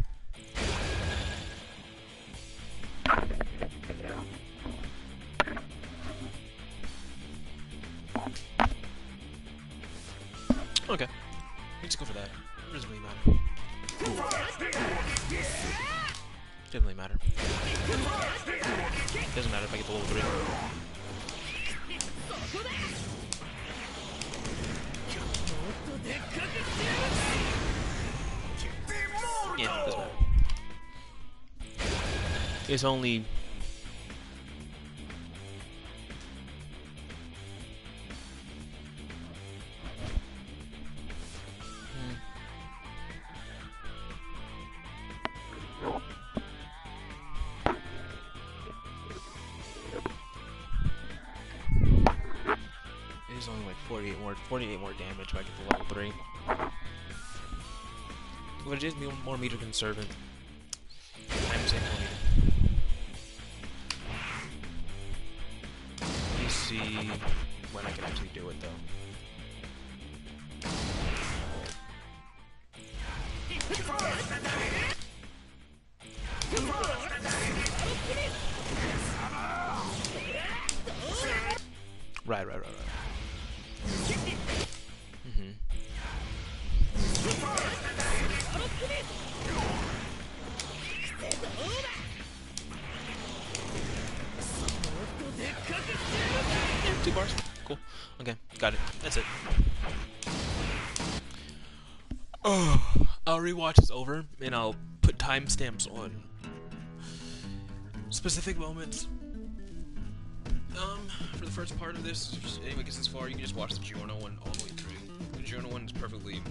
Speaker 1: Okay. Let's go for that. It doesn't really matter. Doesn't really matter. Doesn't matter if I get the level 3. Yeah, doesn't matter. It's only... It is only like 48 more damage if I get to level 3. But it is more meter conservant. I'm saying more meter. Let me see when I can actually do it though. Right. Yeah, 2 bars. Cool. Okay, got it. That's it. Oh, I'll rewatch this over, and I'll put timestamps on specific moments. For the first part of this, if anyone gets this far, you can just watch the Giorno one all the way through. The Giorno one is perfectly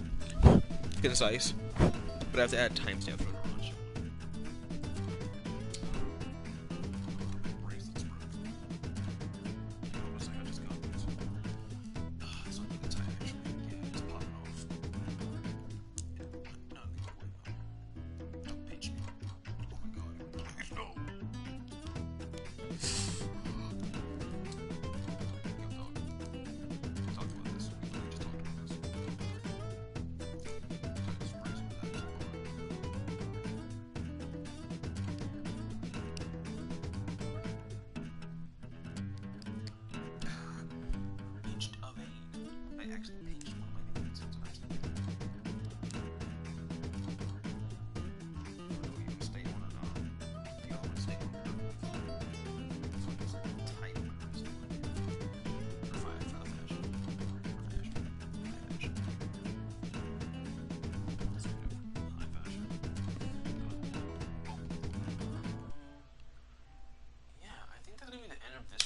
Speaker 1: concise, but I have to add timestamps for the Narancia.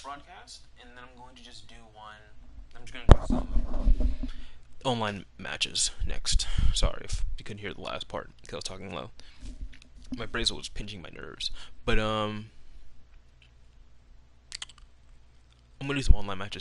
Speaker 1: Broadcast, and then I'm going to just do one. I'm just going to do some online matches next. Sorry if you couldn't hear the last part because I was talking low. My bracelet was pinching my nerves, but I'm gonna do some online matches.